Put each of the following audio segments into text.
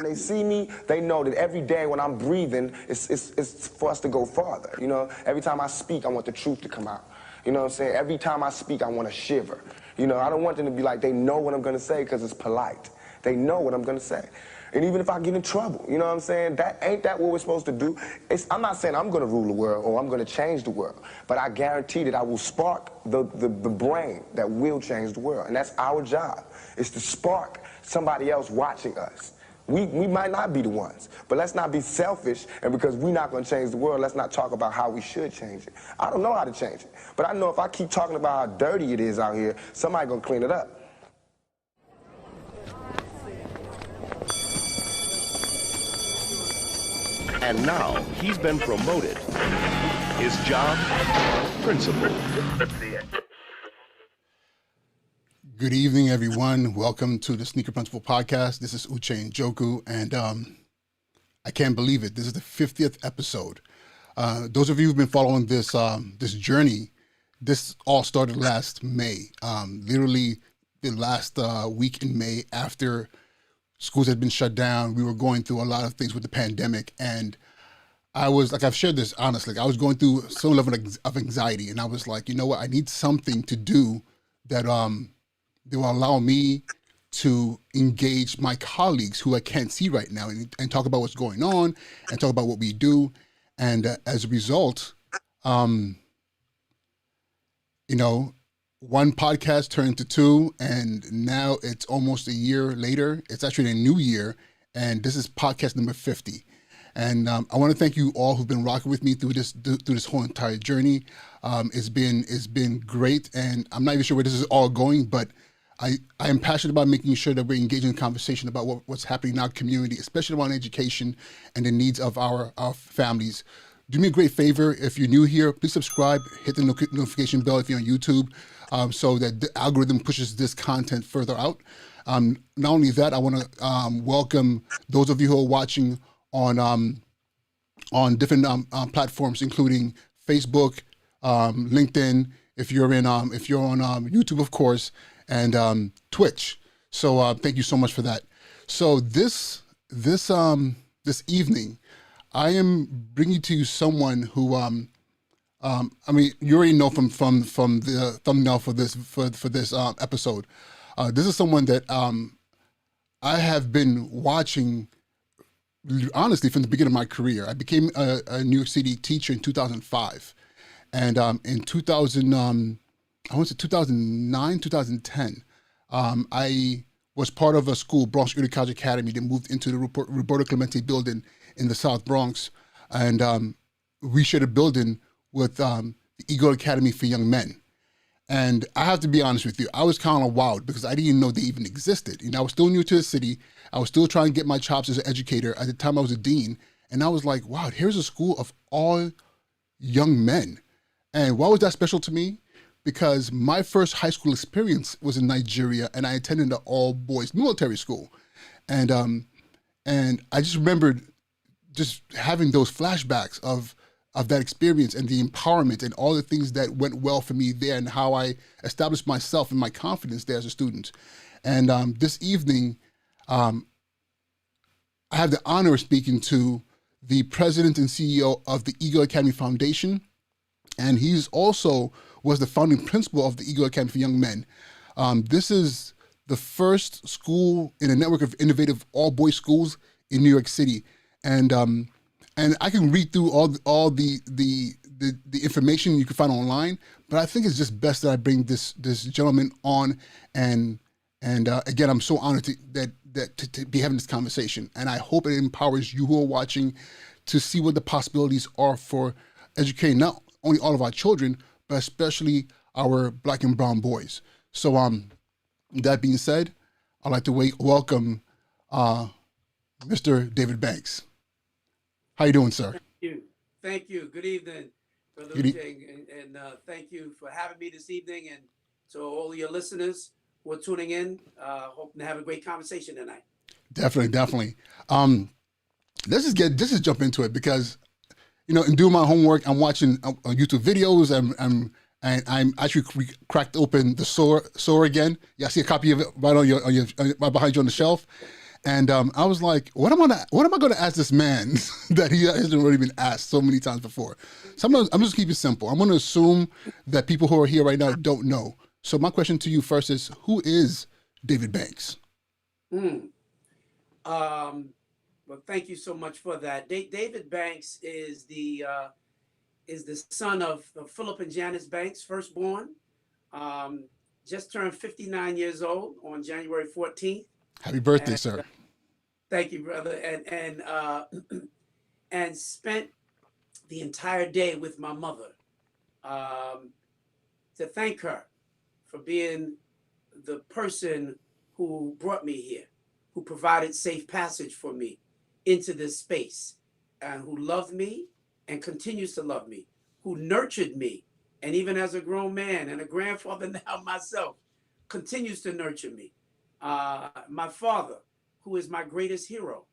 they see me, they know that every day when I'm breathing, it's for us to go farther, you know? Every time I speak, I want the truth to come out. You know what I'm saying? Every time I speak, I want to shiver. You know, I don't want them to be like, they know what I'm going to say because it's polite. They know what I'm going to say. And even if I get in trouble, you know what I'm saying? Ain't that what we're supposed to do? I'm not saying I'm going to rule the world or I'm going to change the world, but I guarantee that I will spark the brain that will change the world. And that's our job, is to spark somebody else watching us. We might not be the ones, but let's not be selfish, and because we're not going to change the world, let's not talk about how we should change it. I don't know how to change it, but I know if I keep talking about how dirty it is out here, somebody going to clean it up. And now he's been promoted. His job, principal. Good evening, everyone. Welcome to the Sneaker Principal Podcast. This is Uche Njoku, and I can't believe it. This is the 50th episode. Those of you who've been following this this journey, this all started last May. Literally the last week in May, after schools had been shut down. We were going through a lot of things with the pandemic, and I was, like, I've shared this honestly, I was going through some level of anxiety, and I was like, you know what, I need something to do that will allow me to engage my colleagues who I can't see right now, and talk about what's going on and talk about what we do. And as a result, you know, one podcast turned into two, and now it's almost a year later. It's actually a new year, and this is podcast number 50. And I want to thank you all who've been rocking with me through this whole entire journey. It's been great, and I'm not even sure where this is all going, but I am passionate about making sure that we're engaging in conversation about what's happening in our community, especially around education and the needs of our families. Do me a great favor, if you're new here, please subscribe, hit the notification bell if you're on YouTube, so that the algorithm pushes this content further out. Not only that, I want to welcome those of you who are watching on different platforms, including Facebook, LinkedIn, if you're on YouTube, of course, and Twitch. So thank you so much for that. So this evening, I am bringing to you someone who, I mean, you already know from the thumbnail for this episode. This is someone that I have been watching, honestly, from the beginning of my career. I became a New York City teacher in 2005, and in 2009, 2010, I was part of a school, Bronx Early College Academy, that moved into the Roberto Clemente building in the South Bronx, and we shared a building with the Eagle Academy for Young Men. And I have to be honest with you, I was kind of wild because I didn't know they even existed. You know, I was still new to the city. I was still trying to get my chops as an educator. At the time, I was a dean, and I was like, wow, here's a school of all young men. And why was that special to me? Because my first high school experience was in Nigeria, and I attended an all-boys military school. And I just remembered just having those flashbacks of that experience and the empowerment and all the things that went well for me there, and how I established myself and my confidence there as a student. And this evening, I have the honor of speaking to the president and CEO of the Eagle Academy Foundation, and he's also was the founding principal of the Eagle Academy for Young Men. This is the first school in a network of innovative all-boys schools in New York City, and I can read through all the information you can find online, but I think it's just best that I bring this gentleman on, and again, I'm so honored to be having this conversation, and I hope it empowers you who are watching to see what the possibilities are for educating not only all of our children, but especially our Black and brown boys. So that being said, I'd like to welcome Mr. David Banks. How you doing, sir? Thank you. Good evening, Brother Uche, and thank you for having me this evening, and to all your listeners who are tuning in. Hope to have a great conversation tonight. Definitely. Let's just jump into it, because, you know, in doing my homework, I'm watching YouTube videos, and I'm actually cracked open the Soar again. Yeah, I see a copy of it right on your right behind you on the shelf, And I was like, what am I gonna ask this man that he hasn't already been asked so many times before? So I'm just keep it simple. I'm gonna assume that people who are here right now don't know. So my question to you first is, who is David Banks? Well, thank you so much for that. David Banks is the son of Philip and Janice Banks, firstborn. Just turned 59 years old on January 14th. Happy birthday, And, sir. Thank you, brother. And spent the entire day with my mother to thank her for being the person who brought me here, who provided safe passage for me into this space, and who loved me and continues to love me, who nurtured me, and even as a grown man and a grandfather now myself, continues to nurture me. My father, who is my greatest hero,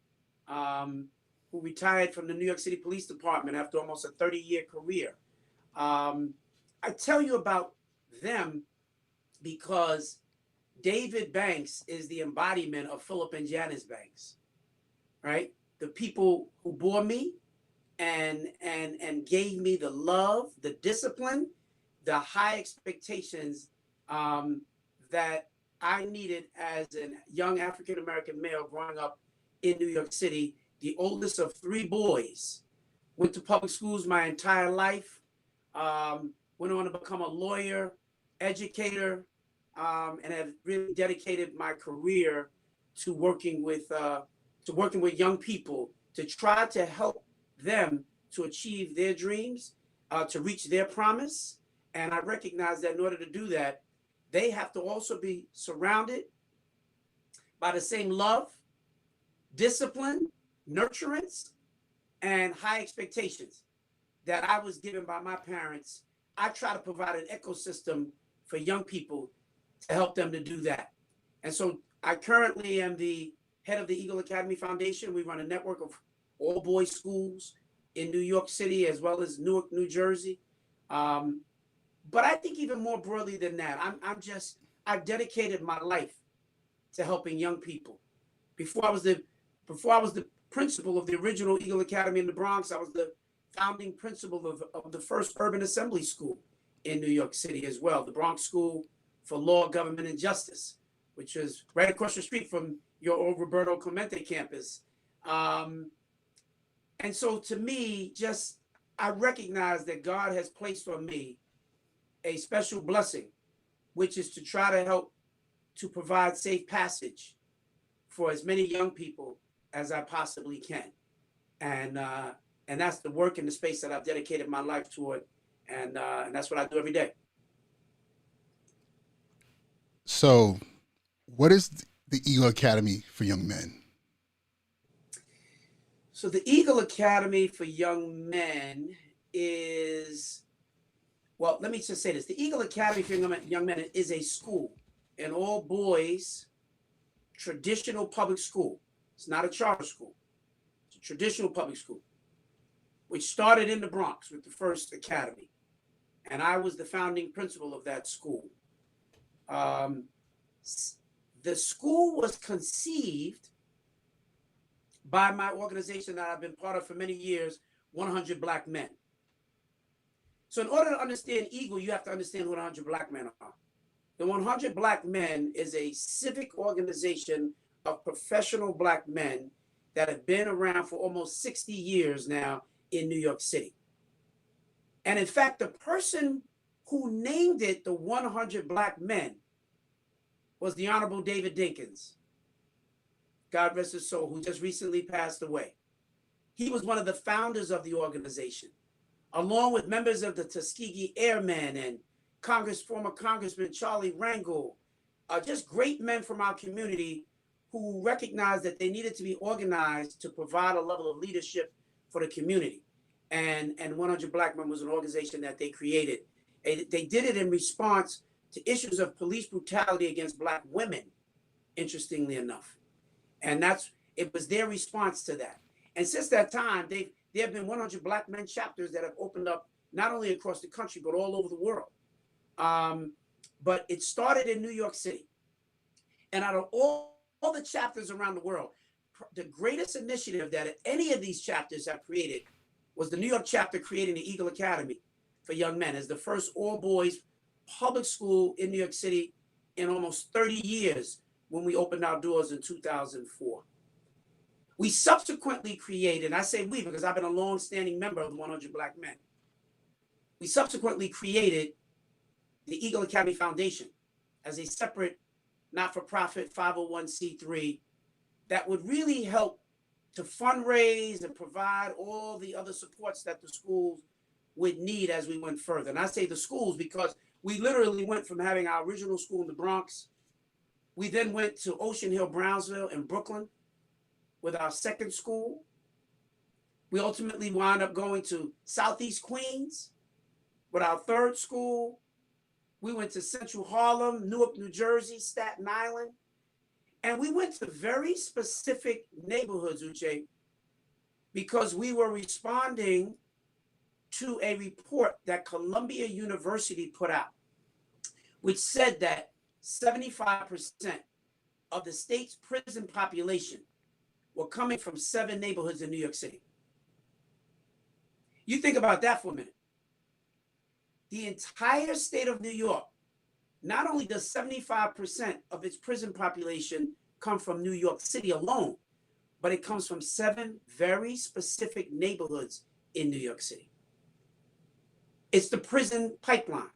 who retired from the New York City Police Department after almost a 30-year career. I tell you about them because David Banks is the embodiment of Philip and Janice Banks, right? The people who bore me and gave me the love, the discipline, the high expectations that I needed as a young African-American male growing up in New York City, the oldest of 3 boys. Went to public schools my entire life, went on to become a lawyer, educator, and have really dedicated my career to working with young people to try to help them to achieve their dreams, to reach their promise. And I recognize that in order to do that, they have to also be surrounded by the same love, discipline, nurturance, and high expectations that I was given by my parents. I try to provide an ecosystem for young people to help them to do that. And so I currently am the head of the Eagle Academy Foundation. We run a network of all boys schools in New York City as well as Newark, New Jersey. But I think even more broadly than that, I've dedicated my life to helping young people. Before I was the principal of the original Eagle Academy in the Bronx, I was the founding principal of the first urban assembly school in New York City as well, the Bronx School for Law, Government, and Justice, which is right across the street from your old Roberto Clemente campus. And so to me, I recognize that God has placed on me a special blessing, which is to try to help to provide safe passage for as many young people as I possibly can. And that's the work and the space that I've dedicated my life toward. And that's what I do every day. So what is the Eagle Academy for Young Men? So the Eagle Academy for Young Men is, well, let me just say this. The Eagle Academy for Young Men is a school, an all boys traditional public school. It's not a charter school. It's a traditional public school, which started in the Bronx with the first academy. And I was the founding principal of that school. The school was conceived by my organization that I've been part of for many years, 100 Black Men. So in order to understand Eagle, you have to understand who 100 Black Men are. The 100 Black Men is a civic organization of professional Black men that have been around for almost 60 years now in New York City. And in fact, the person who named it the 100 Black Men was the Honorable David Dinkins, God rest his soul, who just recently passed away. He was one of the founders of the organization, along with members of the Tuskegee Airmen and former Congressman Charlie Rangel, just great men from our community who recognized that they needed to be organized to provide a level of leadership for the community. And 100 Black Men was an organization that they created. They did it in response to issues of police brutality against Black women, interestingly enough. And it was their response to that. And since that time, there have been 100 Black Men chapters that have opened up not only across the country, but all over the world. But it started in New York City. And out of all the chapters around the world, the greatest initiative that any of these chapters have created was the New York chapter creating the Eagle Academy for young men as the first all-boys public school in New York City in almost 30 years when we opened our doors in 2004. We subsequently created, and I say we because I've been a long-standing member of the 100 Black Men. We subsequently created the Eagle Academy Foundation as a separate not-for-profit 501c3 that would really help to fundraise and provide all the other supports that the schools would need as we went further. And I say the schools because we literally went from having our original school in the Bronx. We then went to Ocean Hill, Brownsville, and Brooklyn with our second school. We ultimately wound up going to Southeast Queens with our third school. We went to Central Harlem, Newark, New Jersey, Staten Island. And we went to very specific neighborhoods, Uche, because we were responding to a report that Columbia University put out, which said that 75% of the state's prison population were coming from 7 neighborhoods in New York City. You think about that for a minute. The entire state of New York, not only does 75% of its prison population come from New York City alone, but it comes from 7 very specific neighborhoods in New York City. It's the prison pipeline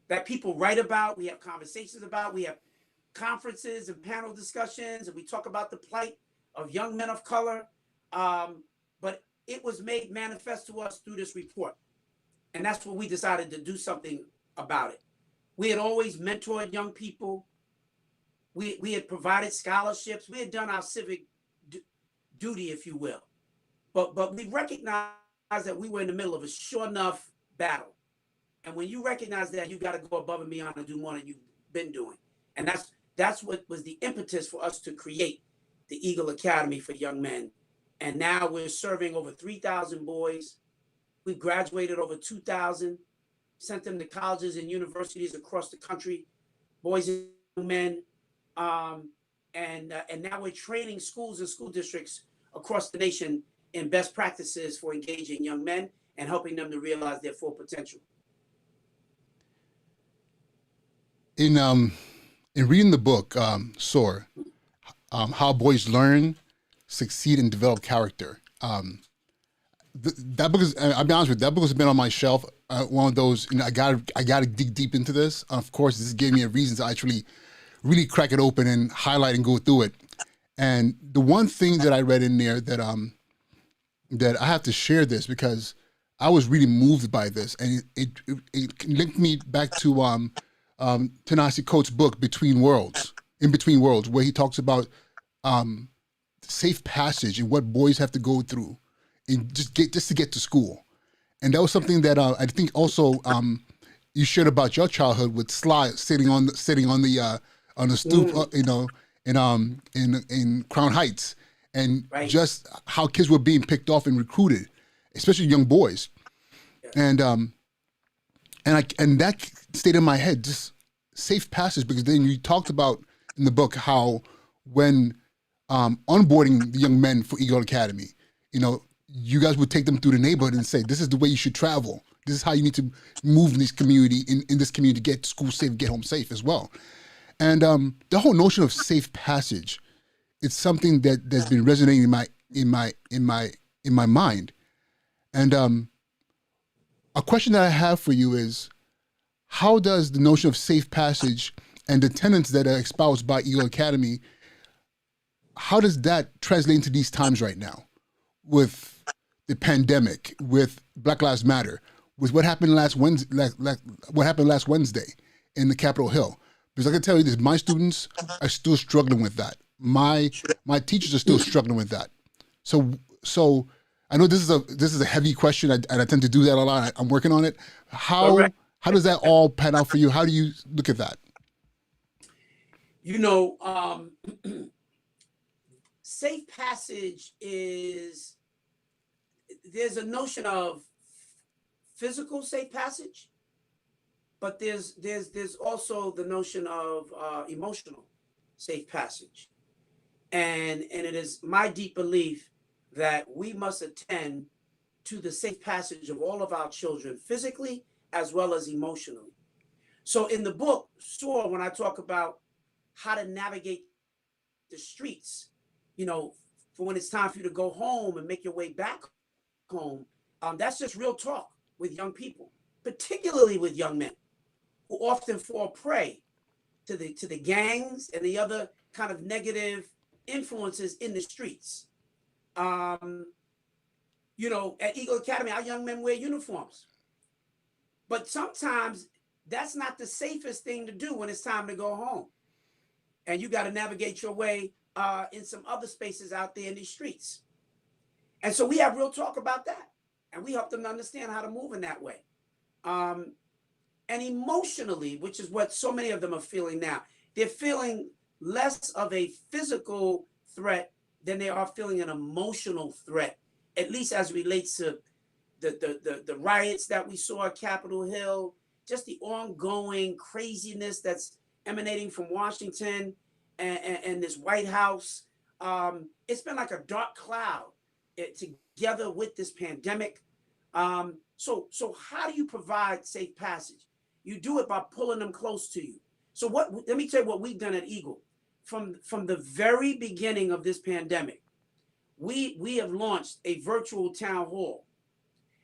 that people write about, we have conversations about, we have conferences and panel discussions, and we talk about the plight of young men of color. But it was made manifest to us through this report. And that's when we decided to do something about it. We had always mentored young people. We had provided scholarships. We had done our civic duty, if you will. But we recognized that we were in the middle of a sure enough battle. And when you recognize that, you got to go above and beyond and do more than you've been doing. And that's what was the impetus for us to create the Eagle Academy for young men. And now we're serving over 3,000 boys. We've graduated over 2,000, sent them to colleges and universities across the country, boys and men. And now we're training schools and school districts across the nation in best practices for engaging young men and helping them to realize their full potential. In reading the book, SOAR, How Boys Learn, Succeed, and Develop Character, that book is, I'll be honest with you, that book has been on my shelf. One of those, I got to dig deep into this. Of course, this gave me a reason to actually really crack it open and highlight and go through it. And the one thing that I read in there that that I have to share this because I was really moved by this, and it linked me back to Ta-Nehisi Coates' book, In Between Worlds, where he talks about safe passage and what boys have to go through and just to get to school. And that was something that I think also you shared about your childhood with Sly sitting on the stoop, in Crown Heights, and right. Just how kids were being picked off and recruited, especially young boys. Yeah. And that stayed in my head, just safe passage, because then you talked about in the book how when onboarding the young men for Eagle Academy, you guys would take them through the neighborhood and say, this is the way you should travel. This is how you need to move in this community, in this community, get to school safe, get home safe as well. And the whole notion of safe passage, it's something that's been resonating in my mind. And a question that I have for you is, how does the notion of safe passage and the tenets that are espoused by Eagle Academy, how does that translate into these times right now with the pandemic, with Black Lives Matter, with what happened last Wednesday, in the Capitol Hill? Because I can tell you this, my students are still struggling with that. My teachers are still struggling with that. So I know this is a heavy question, and I tend to do that a lot. I'm working on it. How does that all pan out for you? How do you look at that? Safe passage is, there's a notion of physical safe passage, but there's also the notion of emotional safe passage. And it is my deep belief that we must attend to the safe passage of all of our children, physically as well as emotionally. So in the book, SOAR, when I talk about how to navigate the streets, you know, for when it's time for you to go home and make your way back home, that's just real talk with young people, particularly with young men who often fall prey to the gangs and the other kind of negative influences in the streets. You know, at Eagle Academy, our young men wear uniforms, but sometimes that's not the safest thing to do when it's time to go home, and you got to navigate your way in some other spaces out there in these streets. And so we have real talk about that, and we help them to understand how to move in that way. And emotionally, which is what so many of them are feeling now, they're feeling less of a physical threat than they are feeling an emotional threat, at least as relates to the riots that we saw at Capitol Hill, just the ongoing craziness that's emanating from Washington and this White House. It's been like a dark cloud together with this pandemic. So how do you provide safe passage? You do it by pulling them close to you. So let me tell you what we've done at Eagle. From the very beginning of this pandemic, we have launched a virtual town hall.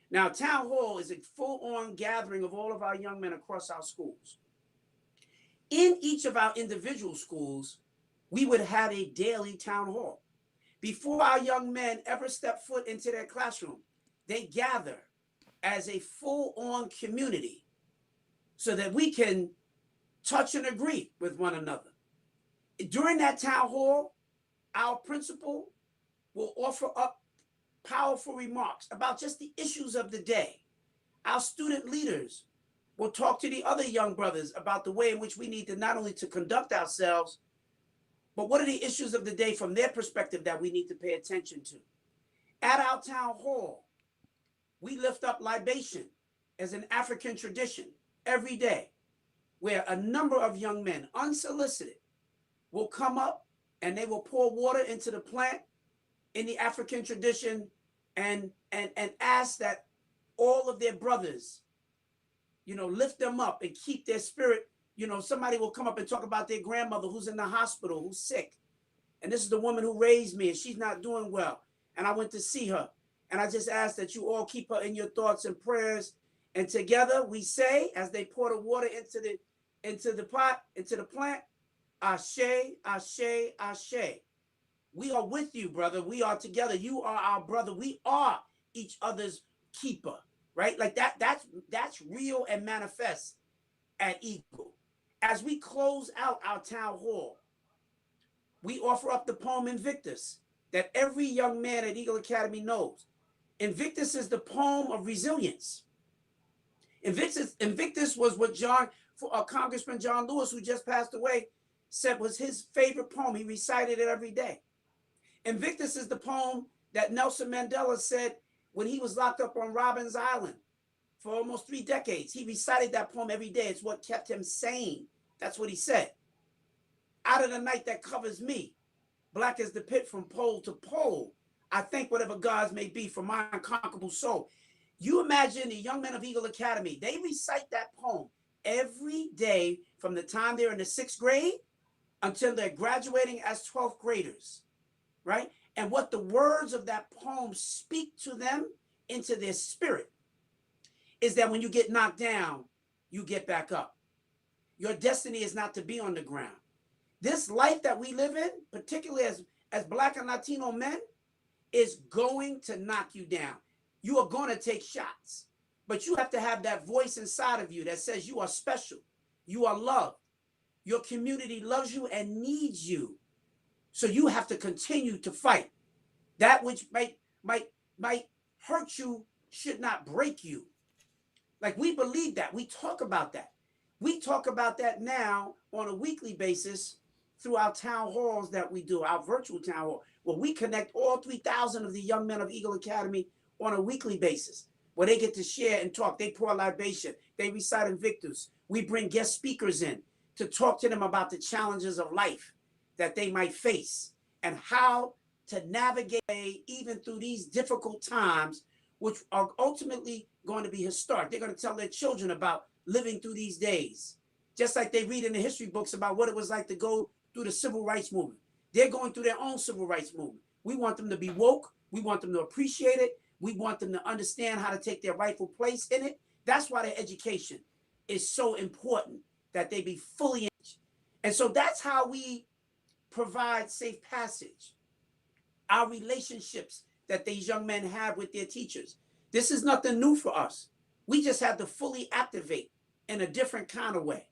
Now, town hall is a full-on gathering of all of our young men across our schools. In each of our individual schools, we would have a daily town hall. Before our young men ever step foot into their classroom, they gather as a full-on community so that we can touch and agree with one another. During that town hall, our principal will offer up powerful remarks about just the issues of the day. Our student leaders will talk to the other young brothers about the way in which we need to not only to conduct ourselves, but what are the issues of the day from their perspective that we need to pay attention to. At our town hall, we lift up libation as an African tradition every day, where a number of young men, unsolicited, will come up and they will pour water into the plant in the African tradition and ask that all of their brothers, you know, lift them up and keep their spirit. You know, somebody will come up and talk about their grandmother who's in the hospital, who's sick. And this is the woman who raised me and she's not doing well. And I went to see her. And I just ask that you all keep her in your thoughts and prayers. And together we say, as they pour the water into the pot, into the plant, Ashe, Ashe, Ashe. We are with you, brother. We are together. You are our brother. We are each other's keeper, right? Like that's real and manifest at Eagle. As we close out our town hall, we offer up the poem Invictus that every young man at Eagle Academy knows. Invictus is the poem of resilience. Invictus was what Congressman John Lewis, who just passed away, said was his favorite poem. He recited it every day. Invictus is the poem that Nelson Mandela said when he was locked up on Robben's Island for almost 3 decades. He recited that poem every day. It's what kept him sane. That's what he said. Out of the night that covers me, black as the pit from pole to pole, I thank whatever gods may be for my unconquerable soul. You imagine the young men of Eagle Academy, they recite that poem every day from the time they're in the 6th grade until they're graduating as 12th graders, right? And what the words of that poem speak to them into their spirit is that when you get knocked down, you get back up. Your destiny is not to be on the ground. This life that we live in, particularly as Black and Latino men, is going to knock you down. You are going to take shots, but you have to have that voice inside of you that says you are special, you are loved, your community loves you and needs you. So you have to continue to fight. That which might hurt you should not break you. Like, we believe that. We talk about that. We talk about that now on a weekly basis through our town halls that we do, our virtual town hall, where we connect all 3,000 of the young men of Eagle Academy on a weekly basis, where they get to share and talk. They pour libation. They recite Invictus. We bring guest speakers in to talk to them about the challenges of life. that they might face and how to navigate even through these difficult times, which are ultimately going to be historic. They're going to tell their children about living through these days, just like they read in the history books about what it was like to go through the civil rights movement. They're going through their own civil rights movement. We want them to be woke. We want them to appreciate it. We want them to understand how to take their rightful place in it. That's why their education is so important, that they be fully engaged. And so that's how we provide safe passage. Our relationships that these young men have with their teachers. This is nothing new for us. We just have to fully activate in a different kind of way.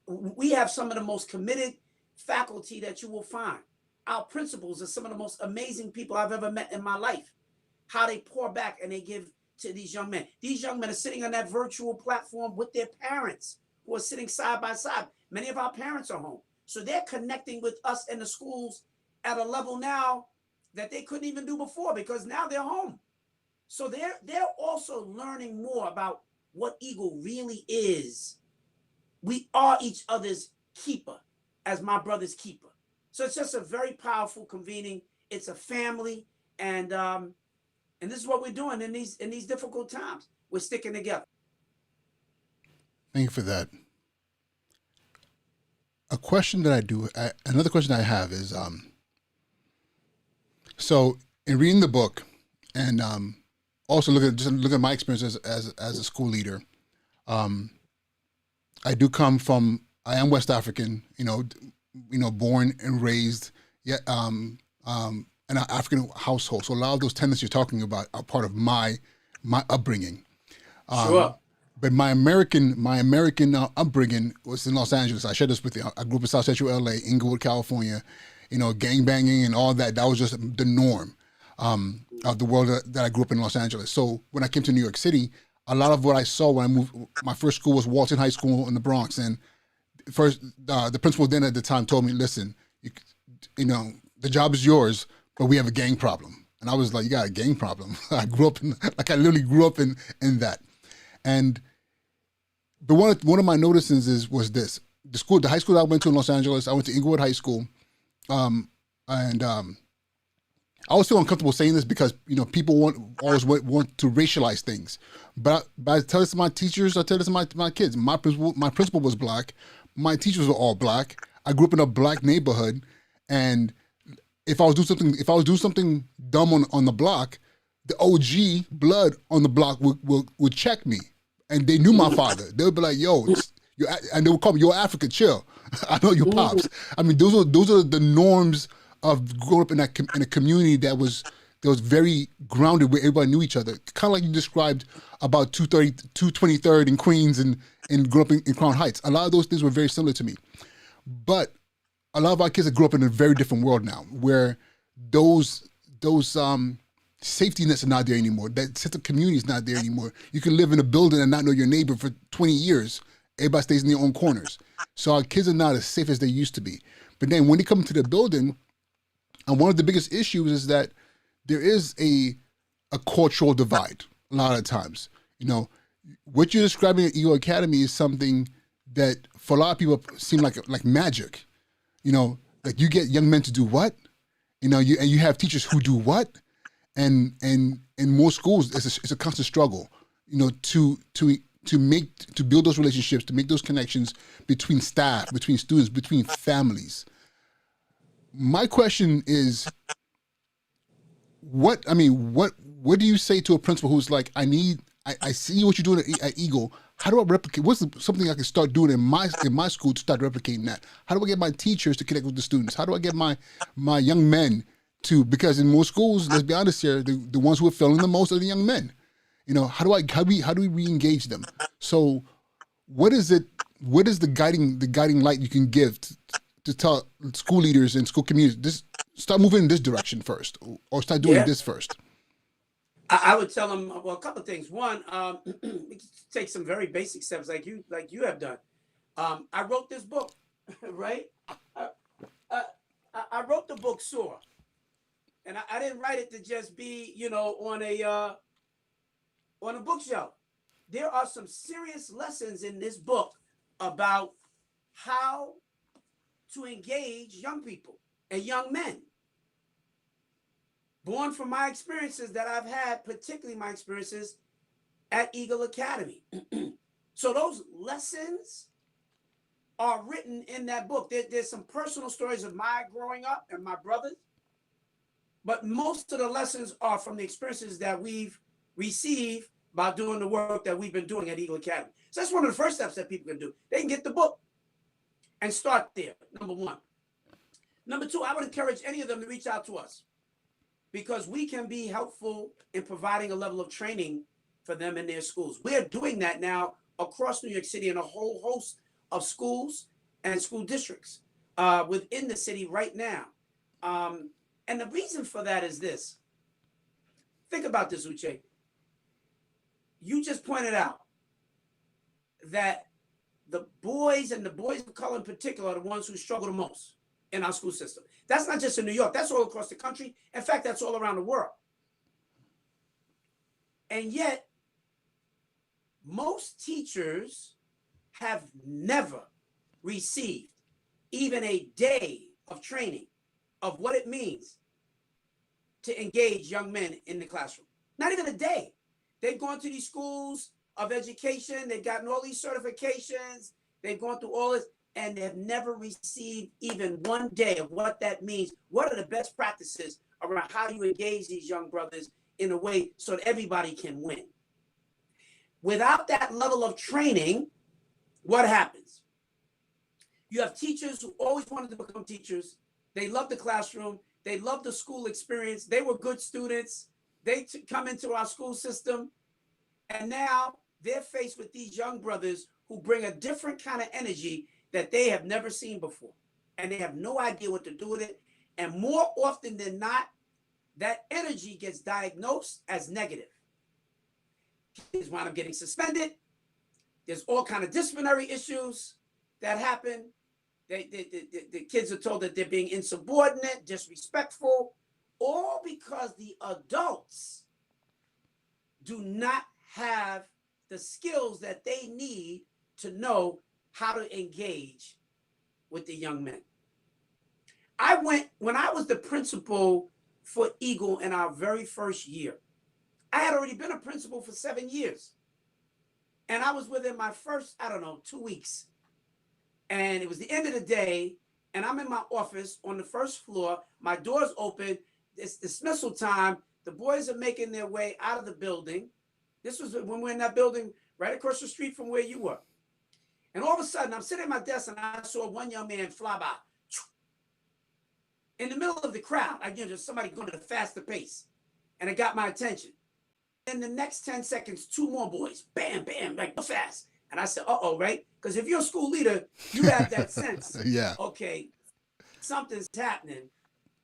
We have some of the most committed faculty that you will find. Our principals are some of the most amazing people I've ever met in my life. How they pour back and they give to these young men. These young men are sitting on that virtual platform with their parents who are sitting side by side. Many of our parents are home. So they're connecting with us in the schools at a level now that they couldn't even do before, because now they're home. So they're also learning more about what Eagle really is. We are each other's keeper, as my brother's keeper. So it's just a very powerful convening. It's a family, and this is what we're doing in these difficult times. We're sticking together. Thank you for that. A question that another question I have is, so in reading the book, and also look at my experience as a school leader, I am West African, born and raised, yet in an African household. So a lot of those tendencies you're talking about are part of my upbringing. Sure. But my American upbringing was in Los Angeles. I shared this with you. I grew up in South Central LA, Inglewood, California. Gang banging and all that. That was just the norm of the world that I grew up in Los Angeles. So when I came to New York City, a lot of what I saw when I moved, my first school was Walton High School in the Bronx. And first, the principal then at the time told me, listen, the job is yours, but we have a gang problem. And I was like, you got a gang problem? I literally grew up in that. But one of my notices was this: the high school that I went to in Los Angeles, I went to Inglewood High School, I always feel uncomfortable saying this because people always want to racialize things. But I tell this to my teachers, I tell this to my kids. My principal was black, my teachers were all black. I grew up in a black neighborhood, and if I was doing something dumb on the block, the OG blood on the block would check me. And they knew my father. They would be like, "Yo," and they would call me, "Yo, Africa, chill. I know your pops." I mean, those are the norms of growing up in a community that was very grounded, where everybody knew each other. Kind of like you described about 223rd in Queens and grew up in Crown Heights. A lot of those things were very similar to me. But a lot of our kids that grew up in a very different world now, where those safety nets are not there anymore. That sense of community is not there anymore. You can live in a building and not know your neighbor for 20 years. Everybody stays in their own corners. So our kids are not as safe as they used to be. But then when they come into the building, and one of the biggest issues is that there is a cultural divide a lot of times. What you're describing at Eagle Academy is something that for a lot of people seem like magic. Like you get young men to do what? And you have teachers who do what? And in most schools, it's a constant struggle, to build those relationships, to make those connections between staff, between students, between families. My question is, what do you say to a principal who's like, I see what you're doing at Eagle. How do I replicate? What's something I can start doing in my school to start replicating that? How do I get my teachers to connect with the students? How do I get my young men because in most schools, let's be honest here, the ones who are failing the most are the young men. How do we re-engage them? So what is the guiding light you can give to tell school leaders and school communities, start moving in this direction first, or start doing this first? I would tell them, a couple of things. One, we take some very basic steps like you have done. I wrote this book, right? I wrote the book Soar. And I didn't write it to just be, on a bookshelf. There are some serious lessons in this book about how to engage young people, and young men. Born from my experiences that I've had, particularly my experiences at Eagle Academy. So those lessons are written in that book. There's some personal stories of my growing up and my brothers, but most of the lessons are from the experiences that we've received by doing the work that we've been doing at Eagle Academy. So that's one of the first steps that people can do. They can get the book and start there, number one. Number two, I would encourage any of them to reach out to us because we can be helpful in providing a level of training for them in their schools. We're doing that now across New York City in a whole host of schools and school districts within the city right now. And the reason for that is this. Think about this, Uche. You just pointed out that the boys and the boys of color in particular are the ones who struggle the most in our school system. That's not just in New York. That's all across the country. In fact, that's all around the world. And yet, most teachers have never received even a day of training of what it means to engage young men in the classroom. Not even a day. They've gone to these schools of education. They've gotten all these certifications. They've gone through all this, and they've never received even one day of what that means. What are the best practices around how you engage these young brothers in a way so that everybody can win? Without that level of training, what happens? You have teachers who always wanted to become teachers. They love the classroom. They love the school experience. They were good students. They come into our school system, and now they're faced with these young brothers who bring a different kind of energy that they have never seen before, and they have no idea what to do with it. And more often than not, that energy gets diagnosed as negative. Kids wind up getting suspended. There's all kind of disciplinary issues that happen. The kids are told that they're being insubordinate, disrespectful, all because the adults do not have the skills that they need to know how to engage with the young men. When I was the principal for Eagle in our very first year, I had already been a principal for 7 years. And I was within my first, 2 weeks. And it was the end of the day, and I'm in my office on the first floor. My door's open. It's dismissal time. The boys are making their way out of the building. This was when we were in that building right across the street from where you were. And all of a sudden, I'm sitting at my desk, and I saw one young man fly by. In the middle of the crowd, just somebody going at a faster pace. And it got my attention. In the next 10 seconds, 2 more boys, bam, bam, like fast. And I said, uh-oh, right? Because if you're a school leader, you have that sense. Yeah. Okay, something's happening.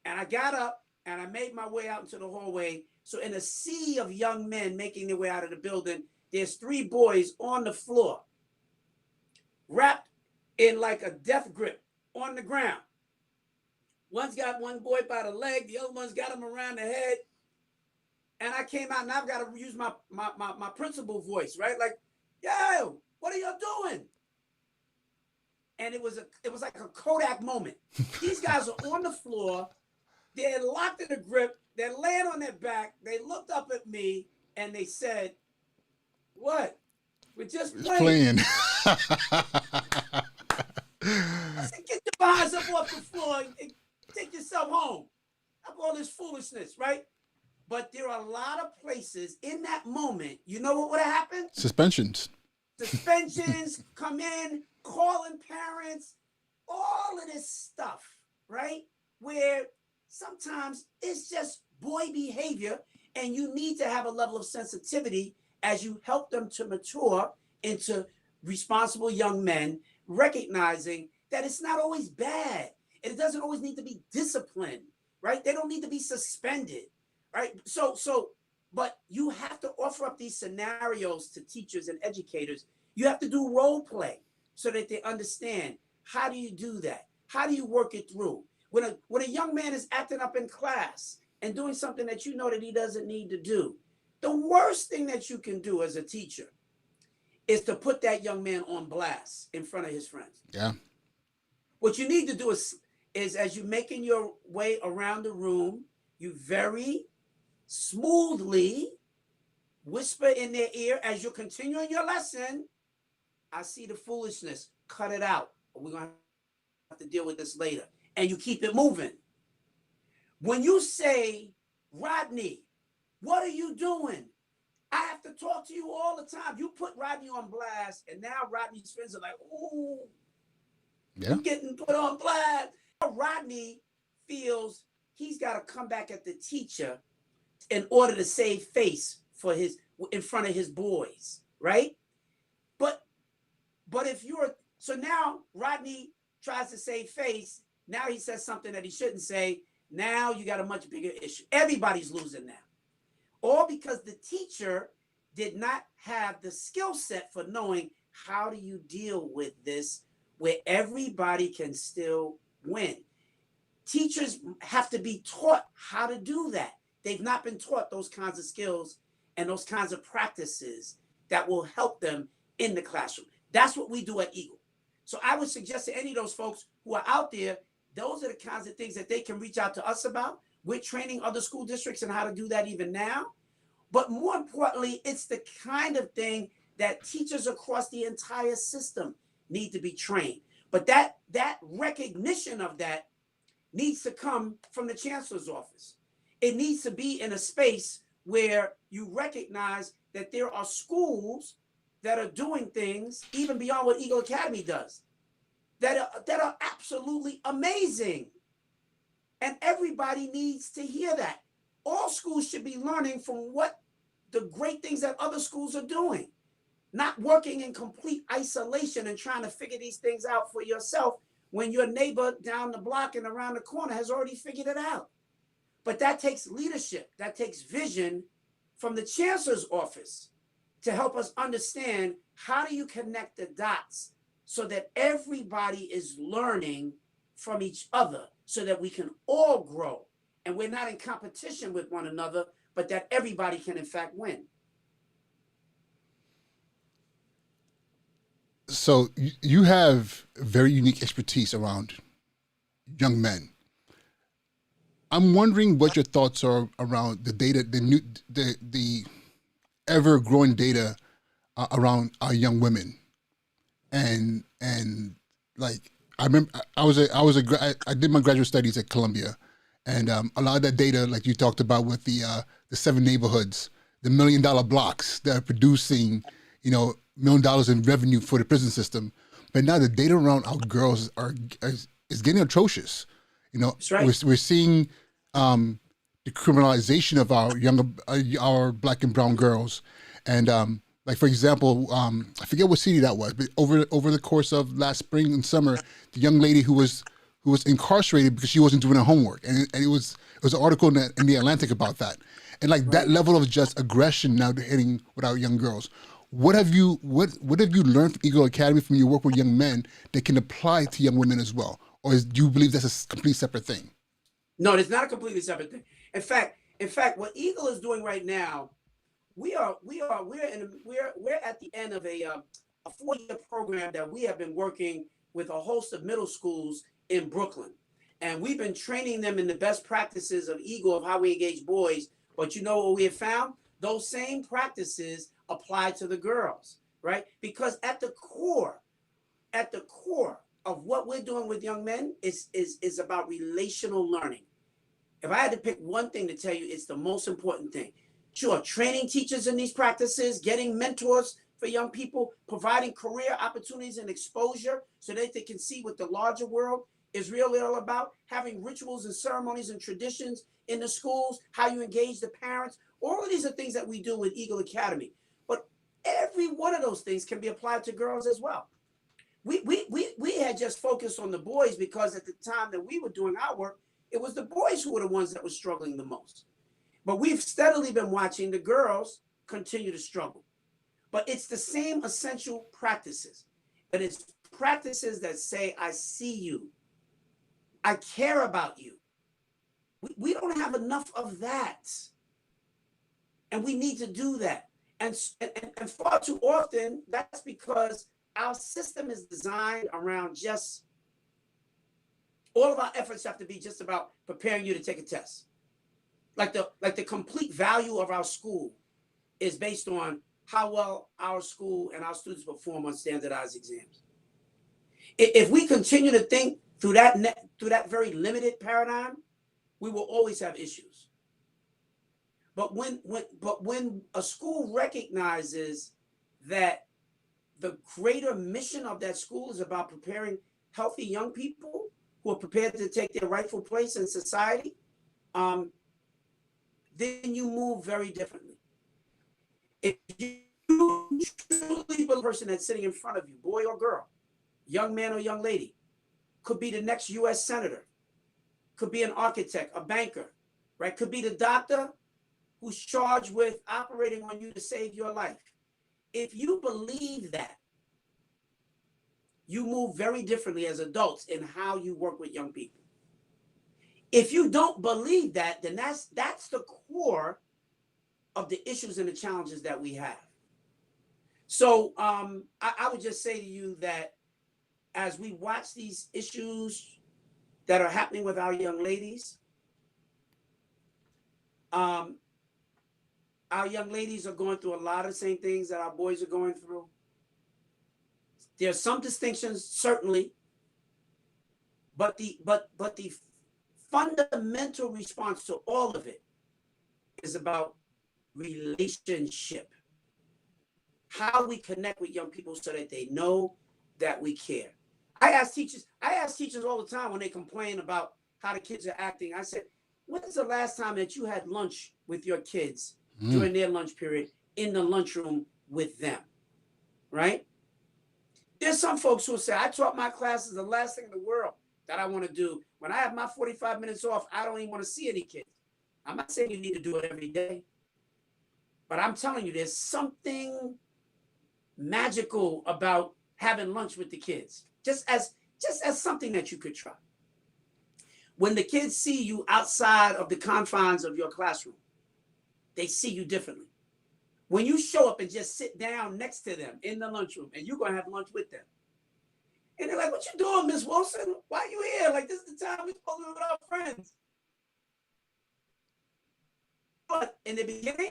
And I got up and I made my way out into the hallway. So in a sea of young men making their way out of the building, there's 3 boys on the floor, wrapped in like a death grip on the ground. One's got one boy by the leg, the other one's got him around the head. And I came out and I've got to use my principal voice, right? Like, yo, what are y'all doing? And it was like a Kodak moment. These guys are on the floor. They're locked in a grip. They're laying on their back. They looked up at me and they said, what? We're just playing. I said, get your behinds up off the floor and take yourself home. Up all this foolishness, right? But there are a lot of places in that moment, you know what would have happened? Suspensions come in, calling parents, all of this stuff, right? Where sometimes it's just boy behavior, and you need to have a level of sensitivity as you help them to mature into responsible young men, recognizing that it's not always bad. It doesn't always need to be disciplined, right? They don't need to be suspended. Right. But you have to offer up these scenarios to teachers and educators. You have to do role play so that they understand, how do you do that? How do you work it through? When a young man is acting up in class and doing something that you know that he doesn't need to do, the worst thing that you can do as a teacher is to put that young man on blast in front of his friends. Yeah. What you need to do is is as you're making your way around the room, you very smoothly whisper in their ear as you're continuing your lesson, I see the foolishness. Cut it out. Or we're going to have to deal with this later. And you keep it moving. When you say, Rodney, what are you doing? I have to talk to you all the time. You put Rodney on blast, and now Rodney's friends are like, ooh, Yeah. you getting put on blast. Rodney feels he's got to come back at the teacher in order to save face for his in front of his boys, right? But if you're so now Rodney tries to save face. Now he says something that he shouldn't say. Now you got a much bigger issue. Everybody's losing now. All because the teacher did not have the skill set for knowing how do you deal with this where everybody can still win. Teachers have to be taught how to do that. They've not been taught those kinds of skills and those kinds of practices that will help them in the classroom. That's what we do at Eagle. So I would suggest to any of those folks who are out there, those are the kinds of things that they can reach out to us about. We're training other school districts in how to do that even now. But more importantly, it's the kind of thing that teachers across the entire system need to be trained. But that recognition of that needs to come from the chancellor's office. It needs to be in a space where you recognize that there are schools that are doing things even beyond what Eagle Academy does that are absolutely amazing. And everybody needs to hear that. All schools should be learning from what the great things that other schools are doing, not working in complete isolation and trying to figure these things out for yourself when your neighbor down the block and around the corner has already figured it out. But that takes leadership, that takes vision from the chancellor's office to help us understand how do you connect the dots so that everybody is learning from each other so that we can all grow and we're not in competition with one another, but that everybody can in fact win. So you have very unique expertise around young men. I'm wondering what your thoughts are around the data, the ever growing data around our young women, and like I remember I did my graduate studies at Columbia, and a lot of that data, like you talked about with the 7 neighborhoods, the $1 million blocks that are producing, $1 million in revenue for the prison system, but now the data around our girls is getting atrocious. That's right. We're seeing the criminalization of our Black and brown girls, and like for example, I forget what city that was, but over the course of last spring and summer, the young lady who was incarcerated because she wasn't doing her homework, and it was an article in the Atlantic about that, and like that level of just aggression now hitting with our young girls. What have you learned from Eagle Academy from your work with young men that can apply to young women as well, or do you believe that's a completely separate thing? No, it's not a completely separate thing. In fact, what Eagle is doing right now, we're at the end of a 4-year program that we have been working with a host of middle schools in Brooklyn, and we've been training them in the best practices of Eagle of how we engage boys. But you know what we have found? Those same practices apply to the girls, right? Because at the core of what we're doing with young men is about relational learning. If I had to pick one thing to tell you, it's the most important thing. Sure, training teachers in these practices, getting mentors for young people, providing career opportunities and exposure so that they can see what the larger world is really all about, having rituals and ceremonies and traditions in the schools, how you engage the parents. All of these are things that we do with Eagle Academy. But every one of those things can be applied to girls as well. We had just focused on the boys because at the time that we were doing our work, it was the boys who were the ones that were struggling the most. But we've steadily been watching the girls continue to struggle. But it's the same essential practices. But it's practices that say, I see you. I care about you. We don't have enough of that. And we need to do that. And far too often, that's because our system is designed around just All of our efforts have to be just about preparing you to take a test. Like the complete value of our school is based on how well our school and our students perform on standardized exams. If we continue to think through that very limited paradigm, we will always have issues. But when a school recognizes that the greater mission of that school is about preparing healthy young people who are prepared to take their rightful place in society, then you move very differently. If you truly believe the person that's sitting in front of you, boy or girl, young man or young lady, could be the next U.S. senator, could be an architect, a banker, right? Could be the doctor who's charged with operating on you to save your life. If you believe that, you move very differently as adults in how you work with young people. If you don't believe that, then that's the core of the issues and the challenges that we have. So I would just say to you that as we watch these issues that are happening with our young ladies, our young ladies are going through a lot of the same things that our boys are going through. There are some distinctions, certainly, but the fundamental response to all of it is about relationship. How we connect with young people so that they know that we care. I ask teachers all the time when they complain about how the kids are acting. I said, when's the last time that you had lunch with your kids during their lunch period in the lunchroom with them, right? There's some folks who say, I taught my classes the last thing in the world that I want to do. When I have my 45 minutes off, I don't even want to see any kids. I'm not saying you need to do it every day, but I'm telling you, there's something magical about having lunch with the kids, just as something that you could try. When the kids see you outside of the confines of your classroom, they see you differently. When you show up and just sit down next to them in the lunchroom and you're going to have lunch with them. And they're like, what you doing, Miss Wilson? Why are you here? Like, this is the time we're supposed to be with our friends. But in the beginning,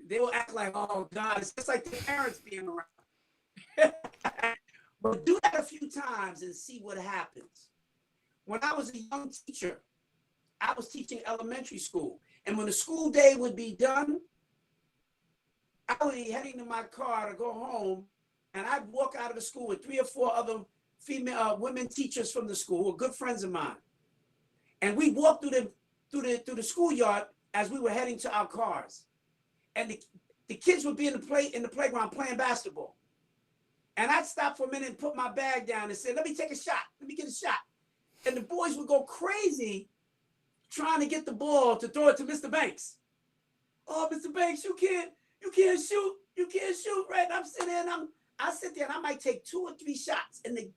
they will act like, oh, God, it's just like the parents being around. But do that a few times and see what happens. When I was a young teacher, I was teaching elementary school. And when the school day would be done, I would be heading to my car to go home, and I'd walk out of the school with 3 or 4 other female women teachers from the school, who are good friends of mine. And we walked through the schoolyard as we were heading to our cars. And the kids would be in the playground playing basketball. And I'd stop for a minute and put my bag down and say, let me take a shot. Let me get a shot. And the boys would go crazy trying to get the ball to throw it to Mr. Banks. Oh, Mr. Banks, you can't shoot. You can't shoot, right? And I'm sitting there and I sit there and I might take 2 or 3 shots. And they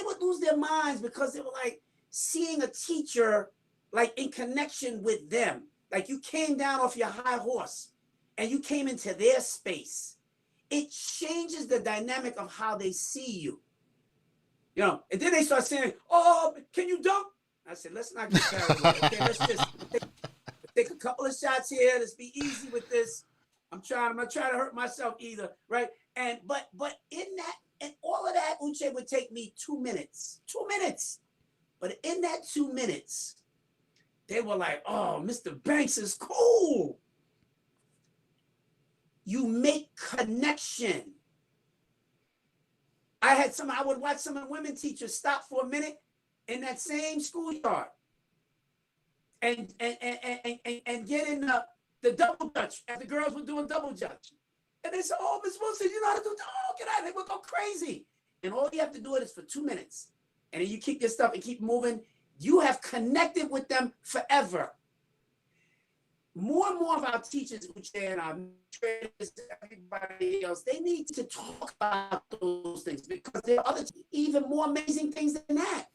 would lose their minds because they were like seeing a teacher like in connection with them. Like you came down off your high horse and you came into their space. It changes the dynamic of how they see you. You know, and then they start saying, oh, can you dunk? I said, let's not get carried away. Okay, let's just take a couple of shots here. Let's be easy with this. I'm not trying to hurt myself either, right? And but in that, and all of that, Uche, would take me 2 minutes. 2 minutes. But in that 2 minutes, they were like, oh, Mr. Banks is cool. You make connection. I would watch some of the women teachers stop for a minute in that same schoolyard and get in the double dutch as the girls were doing double dutch. And they said, oh, Miss Wilson, you know how to do that? Oh, get out of here, we'll go crazy. And all you have to do it is for 2 minutes. And then you keep your stuff and keep moving. You have connected with them forever. More and more of our teachers, Uche, and our trainers, everybody else, they need to talk about those things because there are other even more amazing things than that.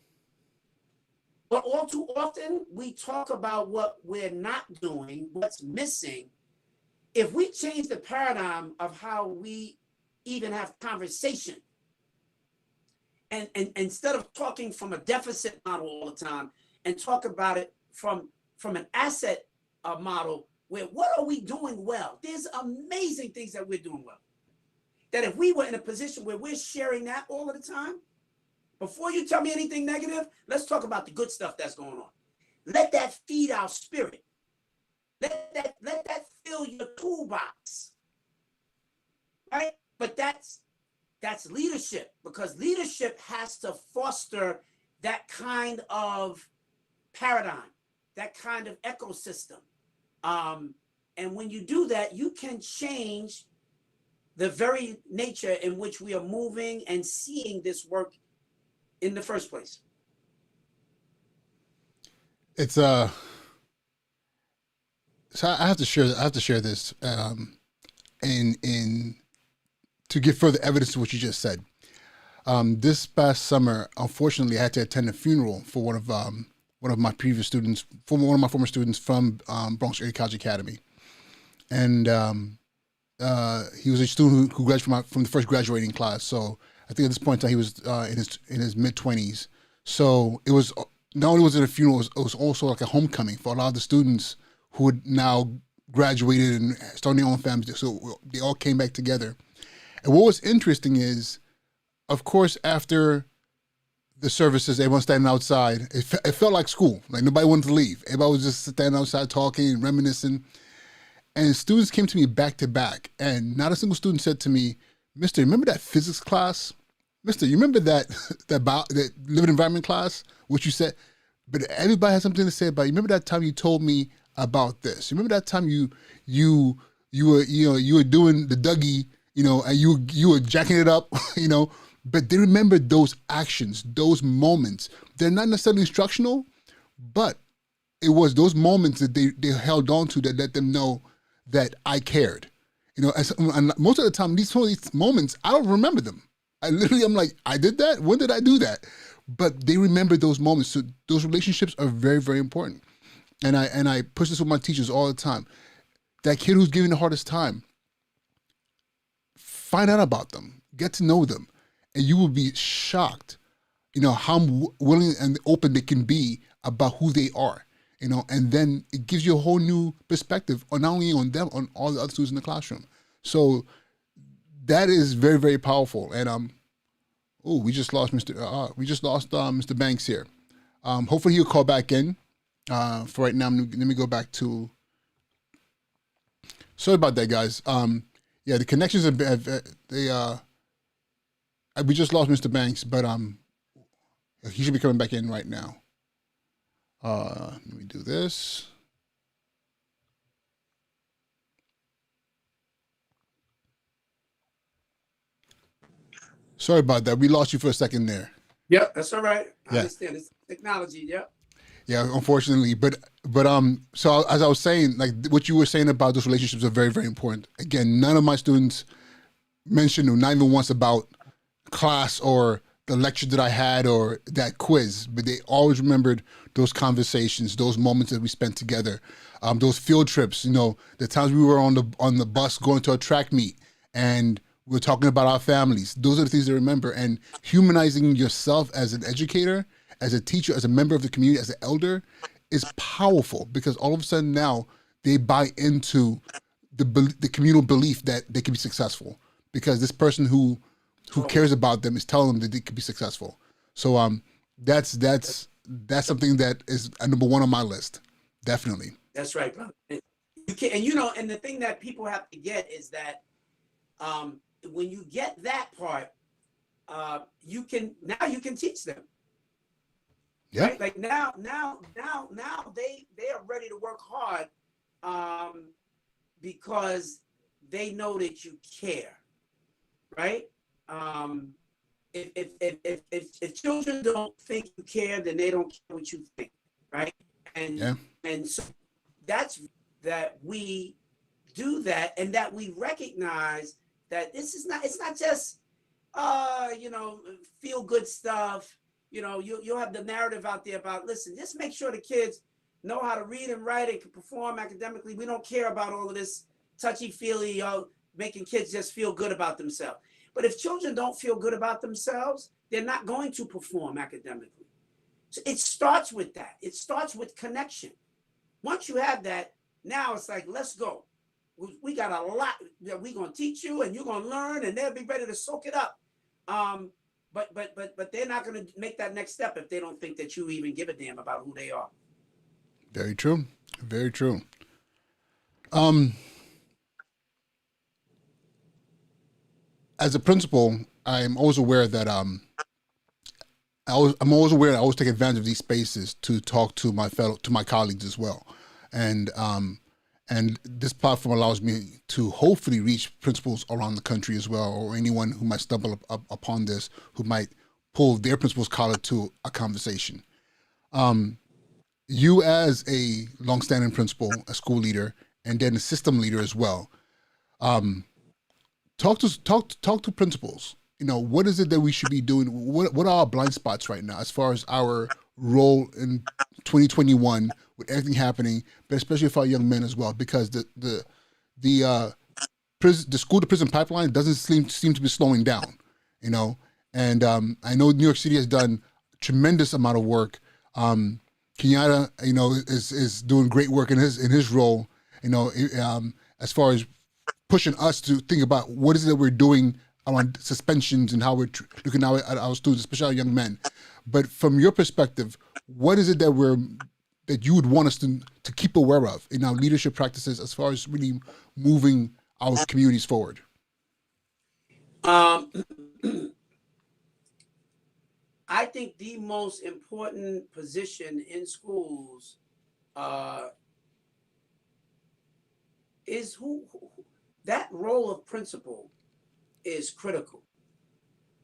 But all too often, we talk about what we're not doing, what's missing. If we change the paradigm of how we even have conversation and instead of talking from a deficit model all the time, and talk about it from an asset model, where what are we doing well? There's amazing things that we're doing well. That if we were in a position where we're sharing that all of the time, before you tell me anything negative, let's talk about the good stuff that's going on. Let that feed our spirit. Let that fill your toolbox. Right? But that's leadership, because leadership has to foster that kind of paradigm, that kind of ecosystem. And when you do that, you can change the very nature in which we are moving and seeing this work in the first place. It's so I have to share this in to give further evidence to what you just said. This past summer, unfortunately, I had to attend a funeral for one of my previous students, one of my former students from Bronx Area College Academy, and he was a student who graduated from the first graduating class. So I think at this point in time he was in his mid-20s. So it was not only was it a funeral, it was also like a homecoming for a lot of the students who had now graduated and started their own families. So they all came back together. And what was interesting is, of course, after the services, everyone standing outside. It felt like school. Like nobody wanted to leave. Everybody was just standing outside talking and reminiscing. And students came to me back to back, and not a single student said to me, "Mister, remember that physics class? Mister, you remember that living environment class, which you said?" But everybody had something to say about it. You remember that time you told me about this? You remember that time you were doing the Dougie, and you were jacking it up, But they remember those actions, those moments. They're not necessarily instructional, but it was those moments that they held on to that let them know that I cared. And most of the time, these moments, I don't remember them. I'm like, I did that? When did I do that? But they remember those moments. So those relationships are very, very important. And I push this with my teachers all the time. That kid who's giving the hardest time, find out about them, get to know them, and you will be shocked, how willing and open they can be about who they are, and then it gives you a whole new perspective on not only on them, on all the other students in the classroom. So that is very, very powerful. And we just lost Mr. Banks here. Hopefully he'll call back in. For right now, let me go back to. Sorry about that, guys. The connections we just lost Mr. Banks, but he should be coming back in right now. Let me do this. Sorry about that. We lost you for a second there. Yep, that's all right. I Yeah. understand. It's technology. Yep. Yeah, unfortunately, but so as I was saying, like what you were saying about those relationships are very, very important. Again, none of my students mentioned, or not even once, about class or the lecture that I had or that quiz, but they always remembered those conversations, those moments that we spent together, those field trips. The times we were on the bus going to a track meet and we were talking about our families. Those are the things they remember. And humanizing yourself as an educator, as a teacher, as a member of the community, as an elder, is powerful, because all of a sudden now they buy into the communal belief that they can be successful, because this person who cares about them is telling them that they could be successful. So that's something that is number one on my list, definitely. That's right, brother. And the thing that people have to get is that when you get that part, you can teach them. Yeah. Right? Like now they are ready to work hard because they know that you care, right? If children don't think you care, then they don't care what you think, right? And so that's that we do that, and that we recognize that it's not just feel good stuff. You'll have the narrative out there about, listen, just make sure the kids know how to read and write and can perform academically. We don't care about all of this touchy-feely, making kids just feel good about themselves. But if children don't feel good about themselves, they're not going to perform academically. So it starts with that. It starts with connection. Once you have that, now it's like, let's go. We got a lot that we're going to teach you, and you're going to learn, and they'll be ready to soak it up. But they're not going to make that next step if they don't think that you even give a damn about who they are. Very true. Very true. As a principal, I'm always aware that I'm always aware that I always take advantage of these spaces to talk to my colleagues as well, and this platform allows me to hopefully reach principals around the country as well, or anyone who might stumble upon this, who might pull their principal's collar to a conversation. You as a longstanding principal, a school leader, and then a system leader as well, talk to principals. You know, what is it that we should be doing? What are our blind spots right now as far as our role in 2021 with everything happening, but especially for our young men as well, because the school to prison pipeline doesn't seem to be slowing down, you know. And I know New York City has done a tremendous amount of work. Kenyatta, you know, is doing great work in his role, you know, as far as pushing us to think about what is it that we're doing around suspensions and how we're looking at our students, especially our young men. But from your perspective, what is it that you would want us to keep aware of in our leadership practices as far as really moving our communities forward? I think the most important position in schools is who that role of principal is critical.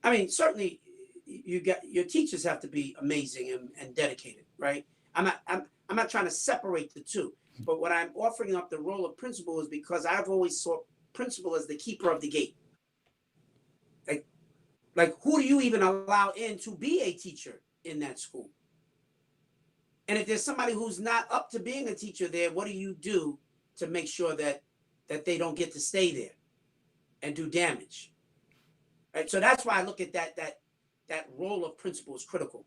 I mean, certainly your teachers have to be amazing and dedicated, right? I'm not trying to separate the two, but what I'm offering up the role of principal is because I've always saw principal as the keeper of the gate. Like who do you even allow in to be a teacher in that school? And if there's somebody who's not up to being a teacher there, what do you do to make sure that they don't get to stay there and do damage? Right? So that's why I look at that role of principal is critical.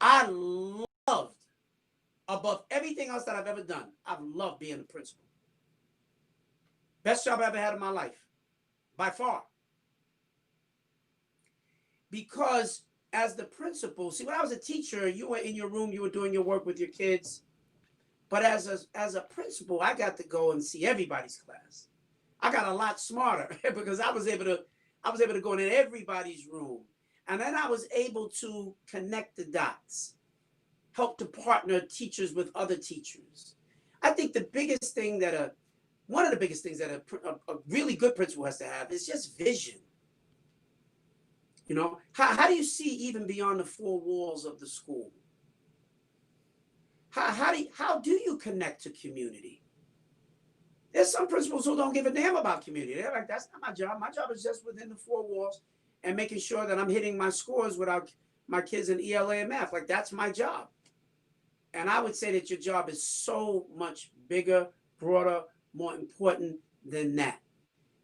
I loved, above everything else that I've ever done, I've loved being a principal. Best job I ever had in my life, by far. Because as the principal, see, when I was a teacher, you were in your room, you were doing your work with your kids. But as a principal, I got to go and see everybody's class. I got a lot smarter because I was able to go in everybody's room. And then I was able to connect the dots, help to partner teachers with other teachers. I think one of the biggest things that a really good principal has to have is just vision. You know, how do you see even beyond the four walls of the school? How do you connect to community? There's some principals who don't give a damn about community. They're like, that's not my job. My job is just within the four walls and making sure that I'm hitting my scores without my kids in ELA and math. Like, that's my job. And I would say that your job is so much bigger, broader, more important than that.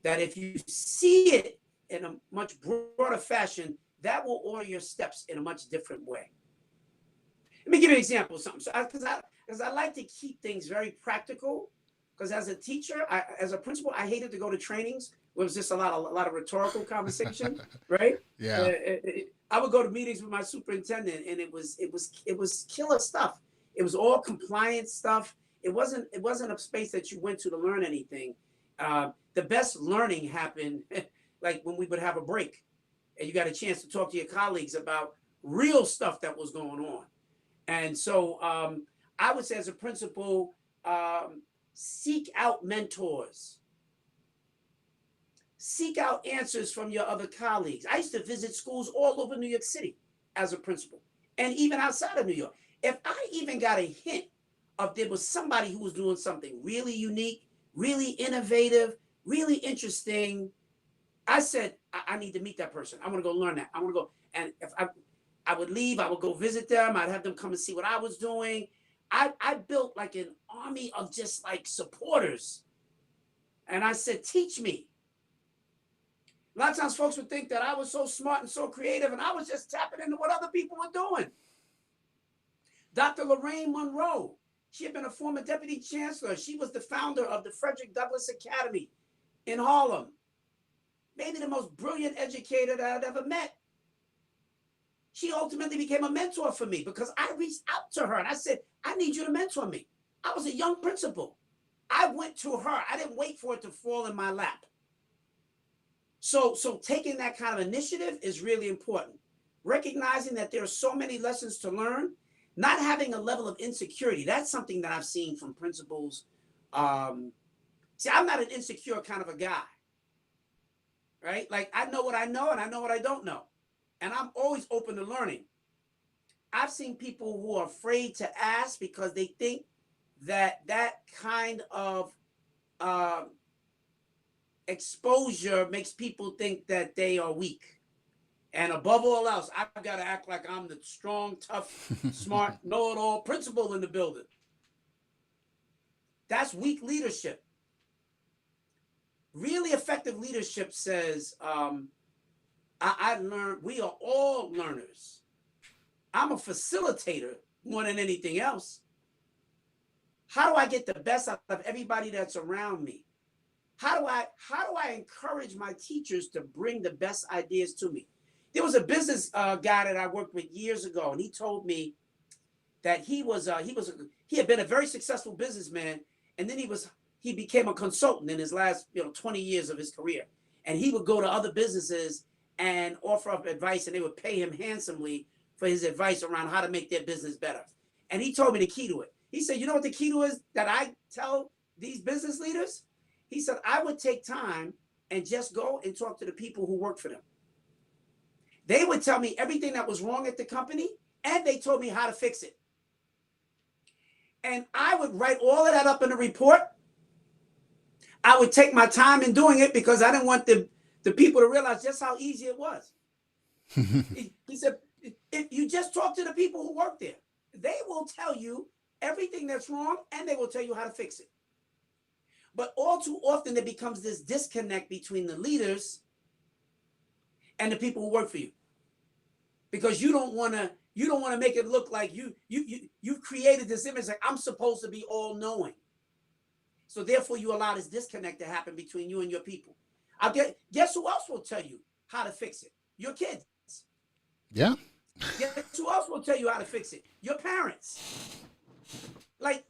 That if you see it in a much broader fashion, that will order your steps in a much different way. Let me give you an example of something. So, because I like to keep things very practical. Because as a teacher, as a principal, I hated to go to trainings. It was just a lot of rhetorical conversation, right? Yeah. I would go to meetings with my superintendent, and it was killer stuff. It was all compliance stuff. It wasn't a space that you went to learn anything. The best learning happened like when we would have a break, and you got a chance to talk to your colleagues about real stuff that was going on. And so I would say, as a principal, seek out mentors. Seek out answers from your other colleagues. I used to visit schools all over New York City as a principal, and even outside of New York. If I even got a hint of there was somebody who was doing something really unique, really innovative, really interesting, I said, I need to meet that person. I want to go learn that. I want to go. And if I would leave, I would go visit them. I'd have them come and see what I was doing. I built like an army of just like supporters. And I said, teach me. A lot of times folks would think that I was so smart and so creative, and I was just tapping into what other people were doing. Dr. Lorraine Monroe, she had been a former deputy chancellor. She was the founder of the Frederick Douglass Academy in Harlem. Maybe the most brilliant educator that I'd ever met. She ultimately became a mentor for me because I reached out to her and I said, I need you to mentor me. I was a young principal. I went to her. I didn't wait for it to fall in my lap. So taking that kind of initiative is really important. Recognizing that there are so many lessons to learn, not having a level of insecurity. That's something that I've seen from principals. See, I'm not an insecure kind of a guy, right? Like I know what I know and I know what I don't know. And I'm always open to learning. I've seen people who are afraid to ask because they think that kind of exposure makes people think that they are weak. And above all else, I've got to act like I'm the strong, tough, smart, know-it-all principal in the building. That's weak leadership. Really effective leadership says, I learned, we are all learners. I'm a facilitator more than anything else. How do I get the best out of everybody that's around me? How do I encourage my teachers to bring the best ideas to me? There was a business guy that I worked with years ago, and he told me that he had been a very successful businessman, and then he became a consultant in his last 20 years of his career, and he would go to other businesses and offer up advice, and they would pay him handsomely for his advice around how to make their business better. And he told me the key to it. He said, you know what the key to is that I tell these business leaders? He said, I would take time and just go and talk to the people who work for them. They would tell me everything that was wrong at the company, and they told me how to fix it. And I would write all of that up in a report. I would take my time in doing it because I didn't want the people to realize just how easy it was. He said, if you just talk to the people who work there, they will tell you everything that's wrong, and they will tell you how to fix it. But all too often, there becomes this disconnect between the leaders and the people who work for you, because you don't want to make it look like you've created this image like I'm supposed to be all knowing. So therefore, you allow this disconnect to happen between you and your people. Guess who else will tell you how to fix it? Your kids. Yeah. Guess who else will tell you how to fix it? Your parents. Like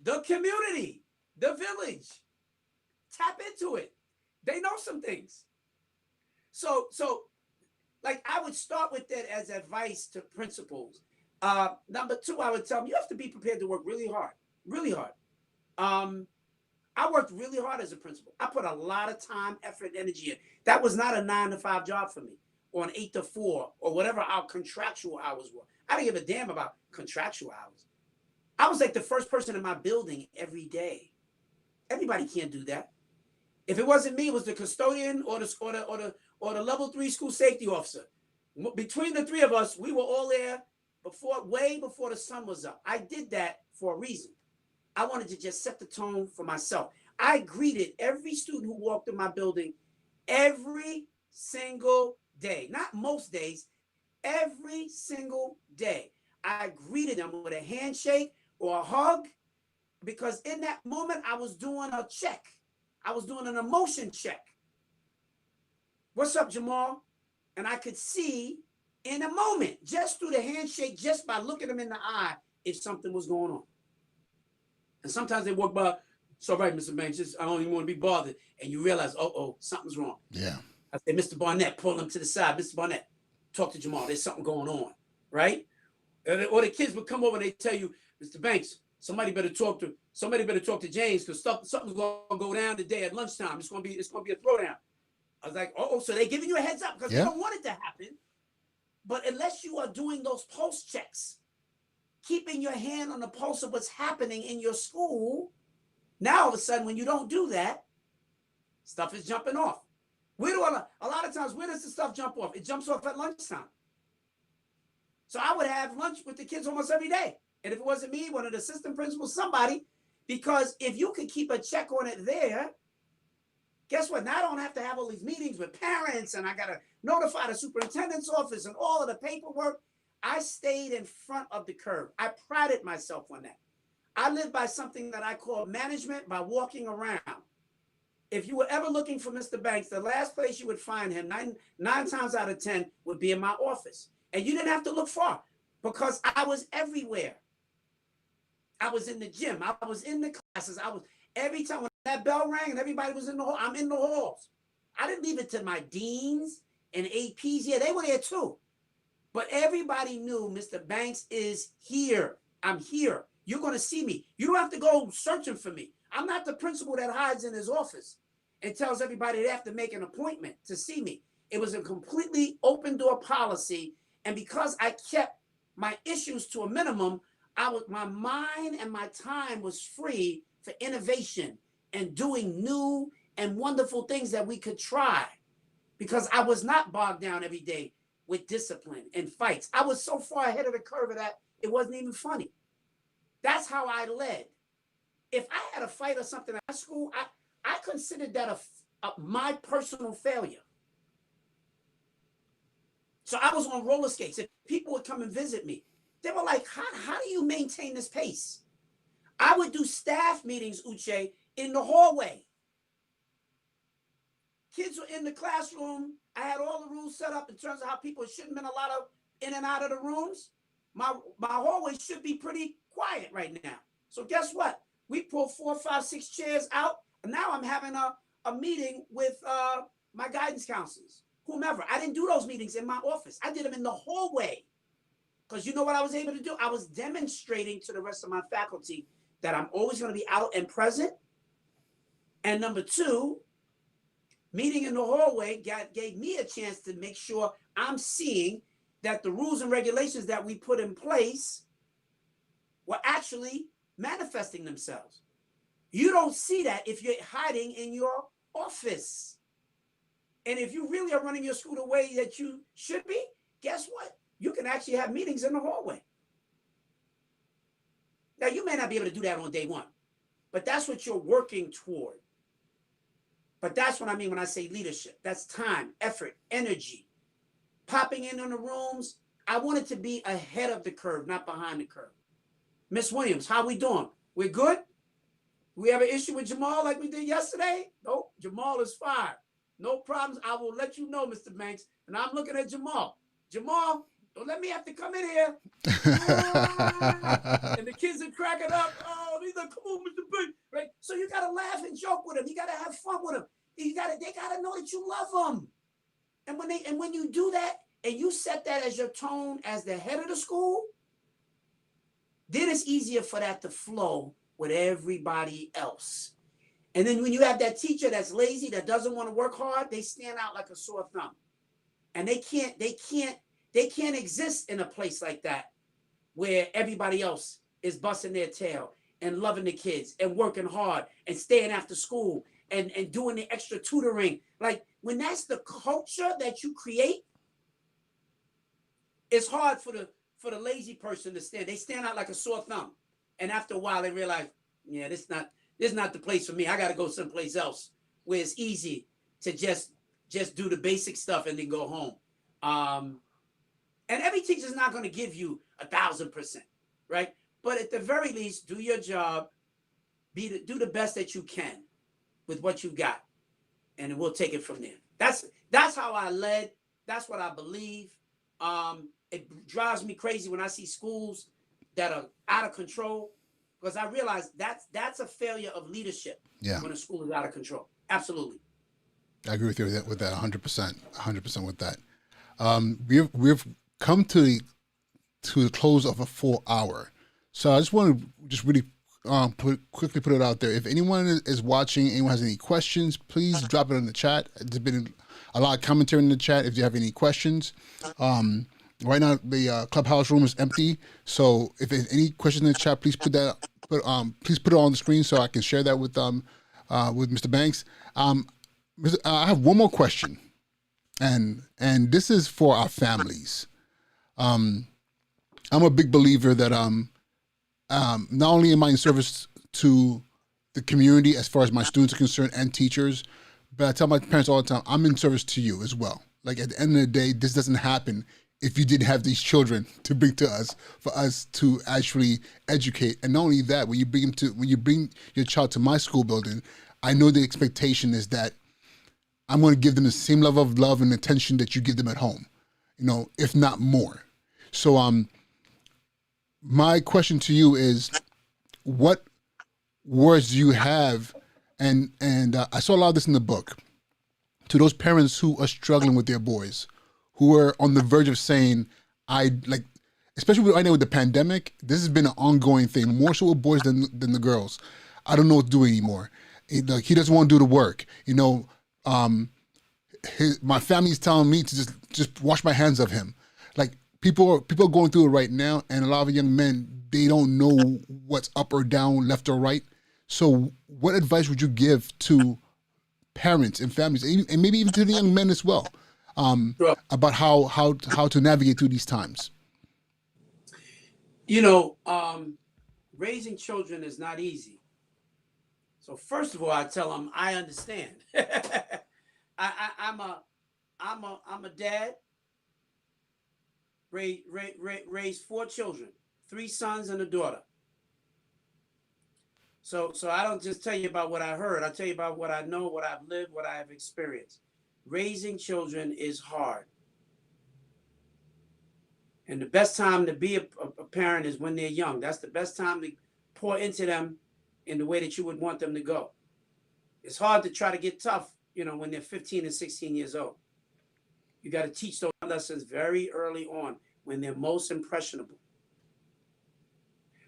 the community, the village. Tap into it. They know some things. So like I would start with that as advice to principals. Number two, I would tell them you have to be prepared to work really hard, really hard. I worked really hard as a principal. I put a lot of time, effort, and energy in. That was not a 9-to-5 job for me, or an 8-to-4, or whatever our contractual hours were. I didn't give a damn about contractual hours. I was like the first person in my building every day. Everybody can't do that. If it wasn't me, it was the custodian or the level 3 school safety officer. Between the three of us, we were all there way before the sun was up. I did that for a reason. I wanted to just set the tone for myself. I greeted every student who walked in my building every single day. Not most days, every single day. I greeted them with a handshake or a hug, because in that moment, I was doing a check. I was doing an emotion check. What's up, Jamal? And I could see in a moment, just through the handshake, just by looking them in the eye, if something was going on. And sometimes they walk by, it's all right, Mr. Banks, I don't even want to be bothered. And you realize, something's wrong. Yeah. I say, Mr. Barnett, pull him to the side. Mr. Barnett, talk to Jamal. There's something going on, right? Or the kids would come over and they tell you, Mr. Banks, somebody better talk to James, because something's going to go down today at lunchtime. It's going to be a throwdown. I was like, so they're giving you a heads up because they don't want it to happen. But unless you are doing those pulse checks, keeping your hand on the pulse of what's happening in your school, now all of a sudden, when you don't do that, stuff is jumping off. A lot of times, where does the stuff jump off? It jumps off at lunchtime. So I would have lunch with the kids almost every day. And if it wasn't me, one of the assistant principals, somebody, because if you could keep a check on it there, Guess what? Now I don't have to have all these meetings with parents, and I got to notify the superintendent's office and all of the paperwork. I stayed in front of the curve. I prided myself on that. I live by something that I call management by walking around. If you were ever looking for Mr. Banks, the last place you would find him, nine times out of 10, would be in my office. And you didn't have to look far because I was everywhere. I was in the gym. I was in the classes. Every time when that bell rang and everybody was in the hall, I'm in the halls. I didn't leave it to my deans and APs. Yeah, they were there too. But everybody knew Mr. Banks is here. I'm here. You're going to see me. You don't have to go searching for me. I'm not the principal that hides in his office and tells everybody they have to make an appointment to see me. It was a completely open door policy. And because I kept my issues to a minimum, my mind and my time was free for innovation and doing new and wonderful things that we could try, because I was not bogged down every day with discipline and fights. I was so far ahead of the curve of that, it wasn't even funny. That's how I led. If I had a fight or something at school, I considered that my personal failure. So I was on roller skates. If people would come and visit me, they were like, how do you maintain this pace? I would do staff meetings, Uche, in the hallway. Kids were in the classroom. I had all the rules set up in terms of how people shouldn't have been allowed in and out of the rooms. My hallway should be pretty quiet right now. So guess what? We pulled 4, 5, 6 chairs out. And now I'm having a meeting with my guidance counselors, whomever. I didn't do those meetings in my office. I did them in the hallway. Because you know what I was able to do? I was demonstrating to the rest of my faculty that I'm always going to be out and present. And number 2, meeting in the hallway gave me a chance to make sure I'm seeing that the rules and regulations that we put in place were actually manifesting themselves. You don't see that if you're hiding in your office. And if you really are running your school the way that you should be, guess what? You can actually have meetings in the hallway. Now, you may not be able to do that on day one, but that's what you're working toward. But that's what I mean when I say leadership. That's time, effort, energy. Popping in on the rooms. I wanted to be ahead of the curve, not behind the curve. Miss Williams, how we doing? We're good? We have an issue with Jamal like we did yesterday? Nope, Jamal is fine. No problems. I will let you know, Mr. Banks. And I'm looking at Jamal. Jamal, don't let me have to come in here. And the kids are cracking up. Oh, he's like, come on, Mr. Banks. Right? So you got to laugh and joke with him. You got to have fun with him. They got to know that you love them. And when you do that and you set that as your tone as the head of the school, then it's easier for that to flow with everybody else. And then when you have that teacher that's lazy, that doesn't want to work hard, they stand out like a sore thumb. And they can't exist in a place like that where everybody else is busting their tail and loving the kids and working hard and staying after school and doing the extra tutoring. Like, when that's the culture that you create, it's hard for the lazy person to stand. They stand out like a sore thumb. And after a while, they realize, yeah, this is not the place for me. I got to go someplace else where it's easy to just do the basic stuff and then go home. And every teacher is not going to give you 1,000%, right? But at the very least, do your job, do the best that you can with what you got, and we'll take it from there. That's how I led. That's what I believe. It drives me crazy when I see schools that are out of control, because I realize that's a failure of leadership. Yeah. When a school is out of control. Absolutely. I agree with you with that 100% with that. We've come to the close of a full hour. So I just want to really quickly put it out there. If anyone is watching, anyone has any questions, please drop it in the chat. There's been a lot of commentary in the chat if you have any questions. Right now, the clubhouse room is empty. So if there's any questions in the chat, please put it on the screen so I can share that with Mr. Banks. I have one more question, and this is for our families. I'm a big believer that not only am I in service to the community as far as my students are concerned and teachers, but I tell my parents all the time, I'm in service to you as well. Like at the end of the day, this doesn't happen if you didn't have these children to bring to us for us to actually educate. And not only that, when you bring your child to my school building, I know the expectation is that I'm going to give them the same level of love and attention that you give them at home, if not more. So my question to you is, what words do you have? And I saw a lot of this in the book, to those parents who are struggling with their boys, who are on the verge of saying, especially right now with the pandemic, this has been an ongoing thing, more so with boys than the girls. I don't know what to do anymore. He doesn't want to do the work. My family's telling me to just wash my hands of him. Like people are going through it right now, and a lot of young men, they don't know what's up or down, left or right. So what advice would you give to parents and families, and maybe even to the young men as well, about how to navigate through these times? Raising children is not easy. So first of all, I tell them I understand. I'm a dad. Raised 4 children, 3 sons and a daughter. So I don't just tell you about what I heard. I tell you about what I know, what I've lived, what I have experienced. Raising children is hard. And the best time to be a parent is when they're young. That's the best time to pour into them in the way that you would want them to go. It's hard to try to get tough, when they're 15 and 16 years old. You got to teach those lessons very early on when they're most impressionable.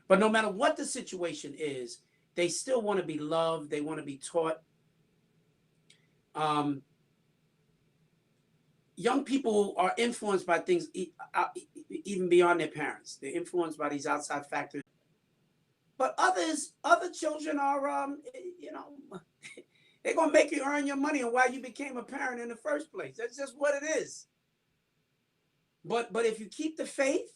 But no matter what the situation is, they still want to be loved. They want to be taught. Young people are influenced by things even beyond their parents. They're influenced by these outside factors. But other children are, they're going to make you earn your money on why you became a parent in the first place. That's just what it is. But if you keep the faith,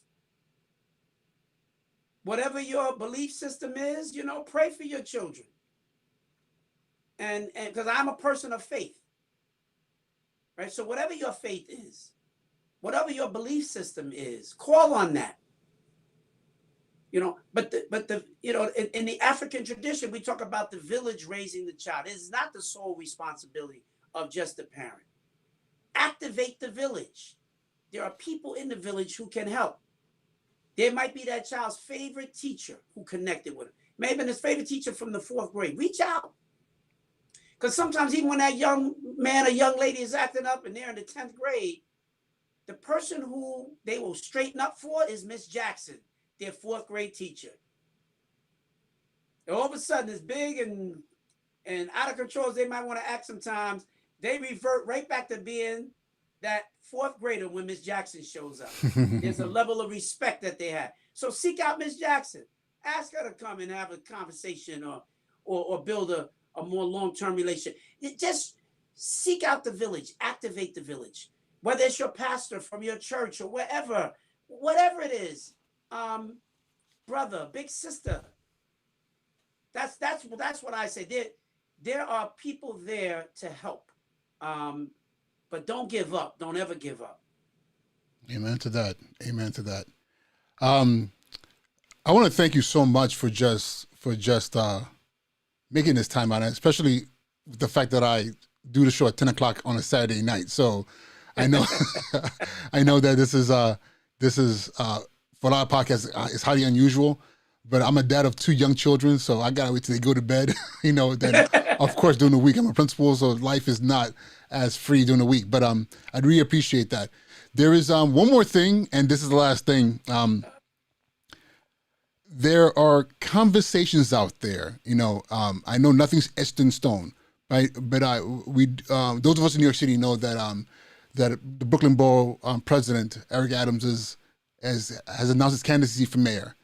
whatever your belief system is, pray for your children. And because I'm a person of faith, right? So whatever your faith is, whatever your belief system is, call on that. But in the African tradition, we talk about the village raising the child. It is not the sole responsibility of just the parent. Activate the village. There are people in the village who can help. There might be that child's favorite teacher who connected with him. Maybe his favorite teacher from the 4th grade. Reach out. Because sometimes even when that young man or young lady is acting up and they're in the 10th grade, the person who they will straighten up for is Miss Jackson, their 4th grade teacher. And all of a sudden, as big and out of control as they might want to act sometimes, they revert right back to being that 4th grader when Miss Jackson shows up. There's a level of respect that they have. So seek out Miss Jackson. Ask her to come and have a conversation or build a more long-term relationship. Just seek out the village. Activate the village. Whether it's your pastor from your church or whatever it is. Brother, big sister. That's what I say. There are people there to help. But don't give up. Don't ever give up. Amen to that. Amen to that. I want to thank you so much for just making this time out, especially the fact that I do the show at 10 o'clock on a Saturday night. So I know I know that this is for a lot of podcasts, it's highly unusual. But I'm a dad of 2 young children, so I gotta wait till they go to bed. Then of course during the week I'm a principal, so life is not as free during the week. But I'd really appreciate that. There is one more thing, and this is the last thing. There are conversations out there. I know nothing's etched in stone, right? But those of us in New York City know that that the Brooklyn Borough president Eric Adams has announced his candidacy for mayor.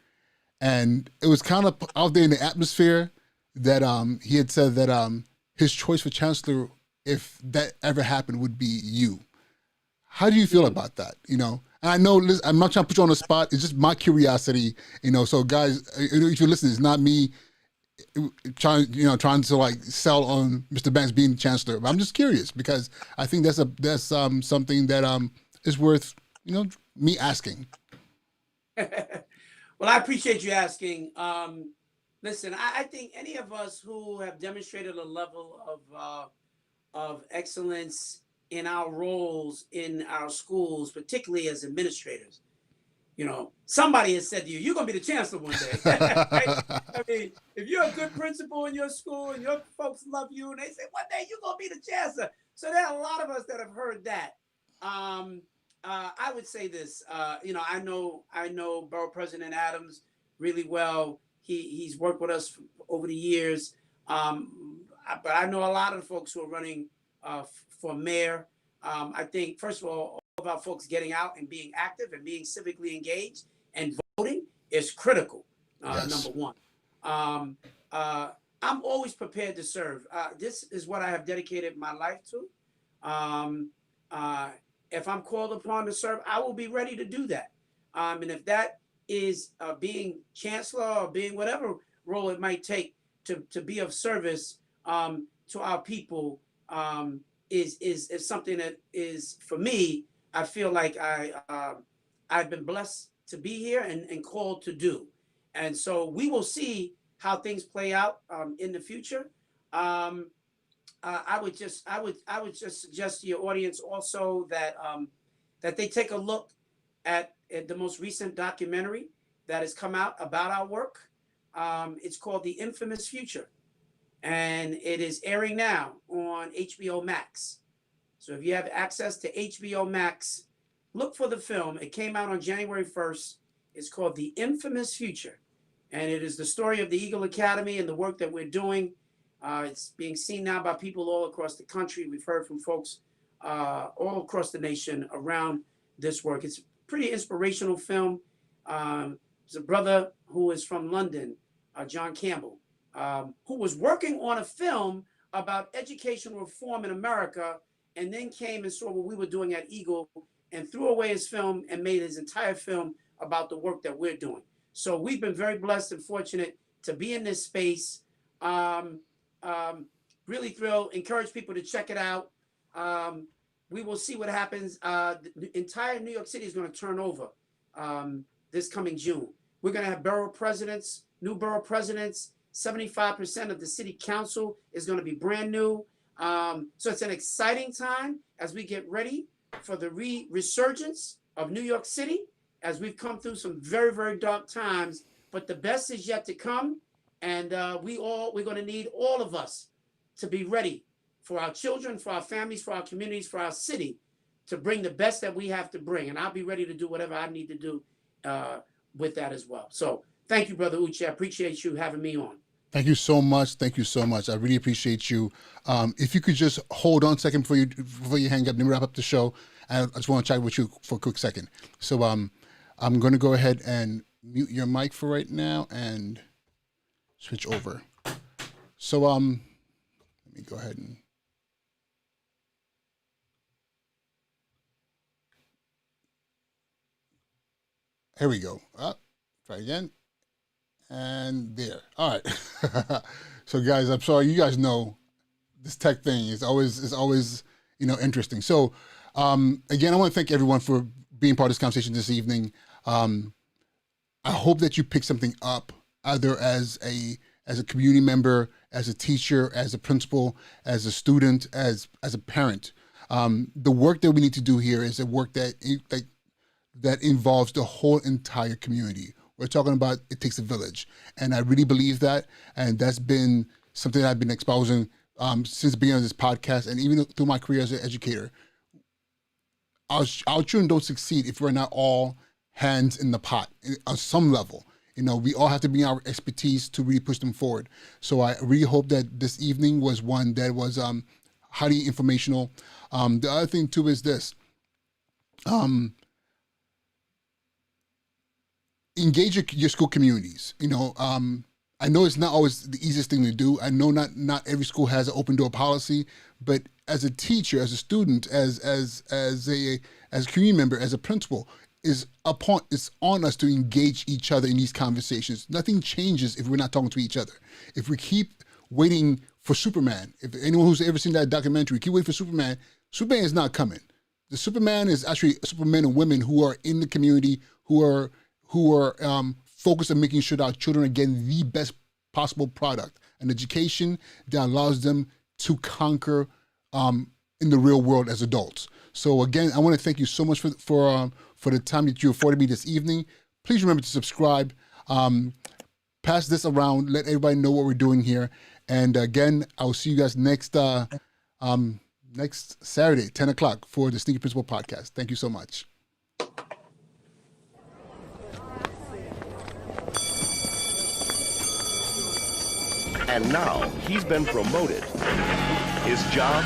And it was kind of out there in the atmosphere that he had said that his choice for chancellor, if that ever happened, would be you. How do you feel about that? And I know, listen, I'm not trying to put you on the spot. It's just my curiosity. So guys, if you're listening, it's not me trying to like sell on Mr. Banks being chancellor. But I'm just curious because I think that's something that is worth me asking. Well, I appreciate you asking. Listen, I think any of us who have demonstrated a level of excellence in our roles in our schools, particularly as administrators, somebody has said to you, "You're gonna be the chancellor one day." Right? I mean, if you're a good principal in your school and your folks love you, and they say one day you're gonna be the chancellor. So there are a lot of us that have heard that. I would say this. I know Borough President Adams really well. He's worked with us over the years. But I know a lot of the folks who are running for mayor. I think, first of all of our folks getting out and being active and being civically engaged and voting is critical. Yes. Number one. I'm always prepared to serve. This is what I have dedicated my life to. If I'm called upon to serve, I will be ready to do that. And if that is being chancellor or being whatever role it might take to be of service to our people, is something that is, for me, I feel like I've been blessed to be here and called to do. And so we will see how things play out in the future. I would just suggest to your audience also that they take a look at the most recent documentary that has come out about our work. It's called The Infamous Future, and it is airing now on HBO Max. So if you have access to HBO Max, look for the film. It came out on January 1st. It's called The Infamous Future, and it is the story of the Eagle Academy and the work that we're doing. It's being seen now by people all across the country. We've heard from folks all across the nation around this work. It's a pretty inspirational film. There's a brother who is from London, John Campbell, who was working on a film about educational reform in America, and then came and saw what we were doing at Eagle and threw away his film and made his entire film about the work that we're doing. So we've been very blessed and fortunate to be in this space. Really thrilled. Encourage people to check it out. We will see what happens. The entire New York City is going to turn over this coming June. We're going to have borough presidents, new borough presidents. 75% of the city council is going to be brand new. So it's an exciting time as we get ready for the resurgence of New York City, as we've come through some very, very dark times. But the best is yet to come. And we're going to need all of us to be ready for our children, for our families, for our communities, for our city, to bring the best that we have to bring. And I'll be ready to do whatever I need to do with that as well. So thank you, Brother Uche. I appreciate you having me on. Thank you so much. Thank you so much. I really appreciate you. If you could just hold on a second before you hang up and wrap up the show. I just want to chat with you for a quick second. So I'm going to go ahead and mute your mic for right now and switch over. So let me go ahead and here we go. Try again. And there. All right. So guys, I'm sorry. You guys know this tech thing is always interesting. So again, I want to thank everyone for being part of this conversation this evening. I hope that you pick something up, either as a community member, as a teacher, as a principal, as a student, as a parent. The work that we need to do here is a work that involves the whole entire community. We're talking about it takes a village, and I really believe that, and that's been something that I've been espousing since the beginning of this podcast, and even through my career as an educator. Our children don't succeed if we're not all hands in the pot on some level. We all have to bring our expertise to really push them forward. So I really hope that this evening was one that was highly informational. The other thing too is this. Engage your school communities. I know it's not always the easiest thing to do. I know not every school has an open door policy, but as a teacher, as a student, as a community member, as a principal, is on us to engage each other in these conversations. Nothing changes if we're not talking to each other. If we keep waiting for Superman, if anyone who's ever seen that documentary, keep waiting for Superman, Superman is not coming. The Superman is actually Supermen and women who are in the community, who are focused on making sure that our children are getting the best possible product, an education that allows them to conquer in the real world as adults. So again, I want to thank you so much for the time that you afforded me this evening. Please remember to subscribe, pass this around, let everybody know what we're doing here. And again, I'll see you guys next Saturday, 10 o'clock for the Sneaky Principal Podcast. Thank you so much. And now he's been promoted. His job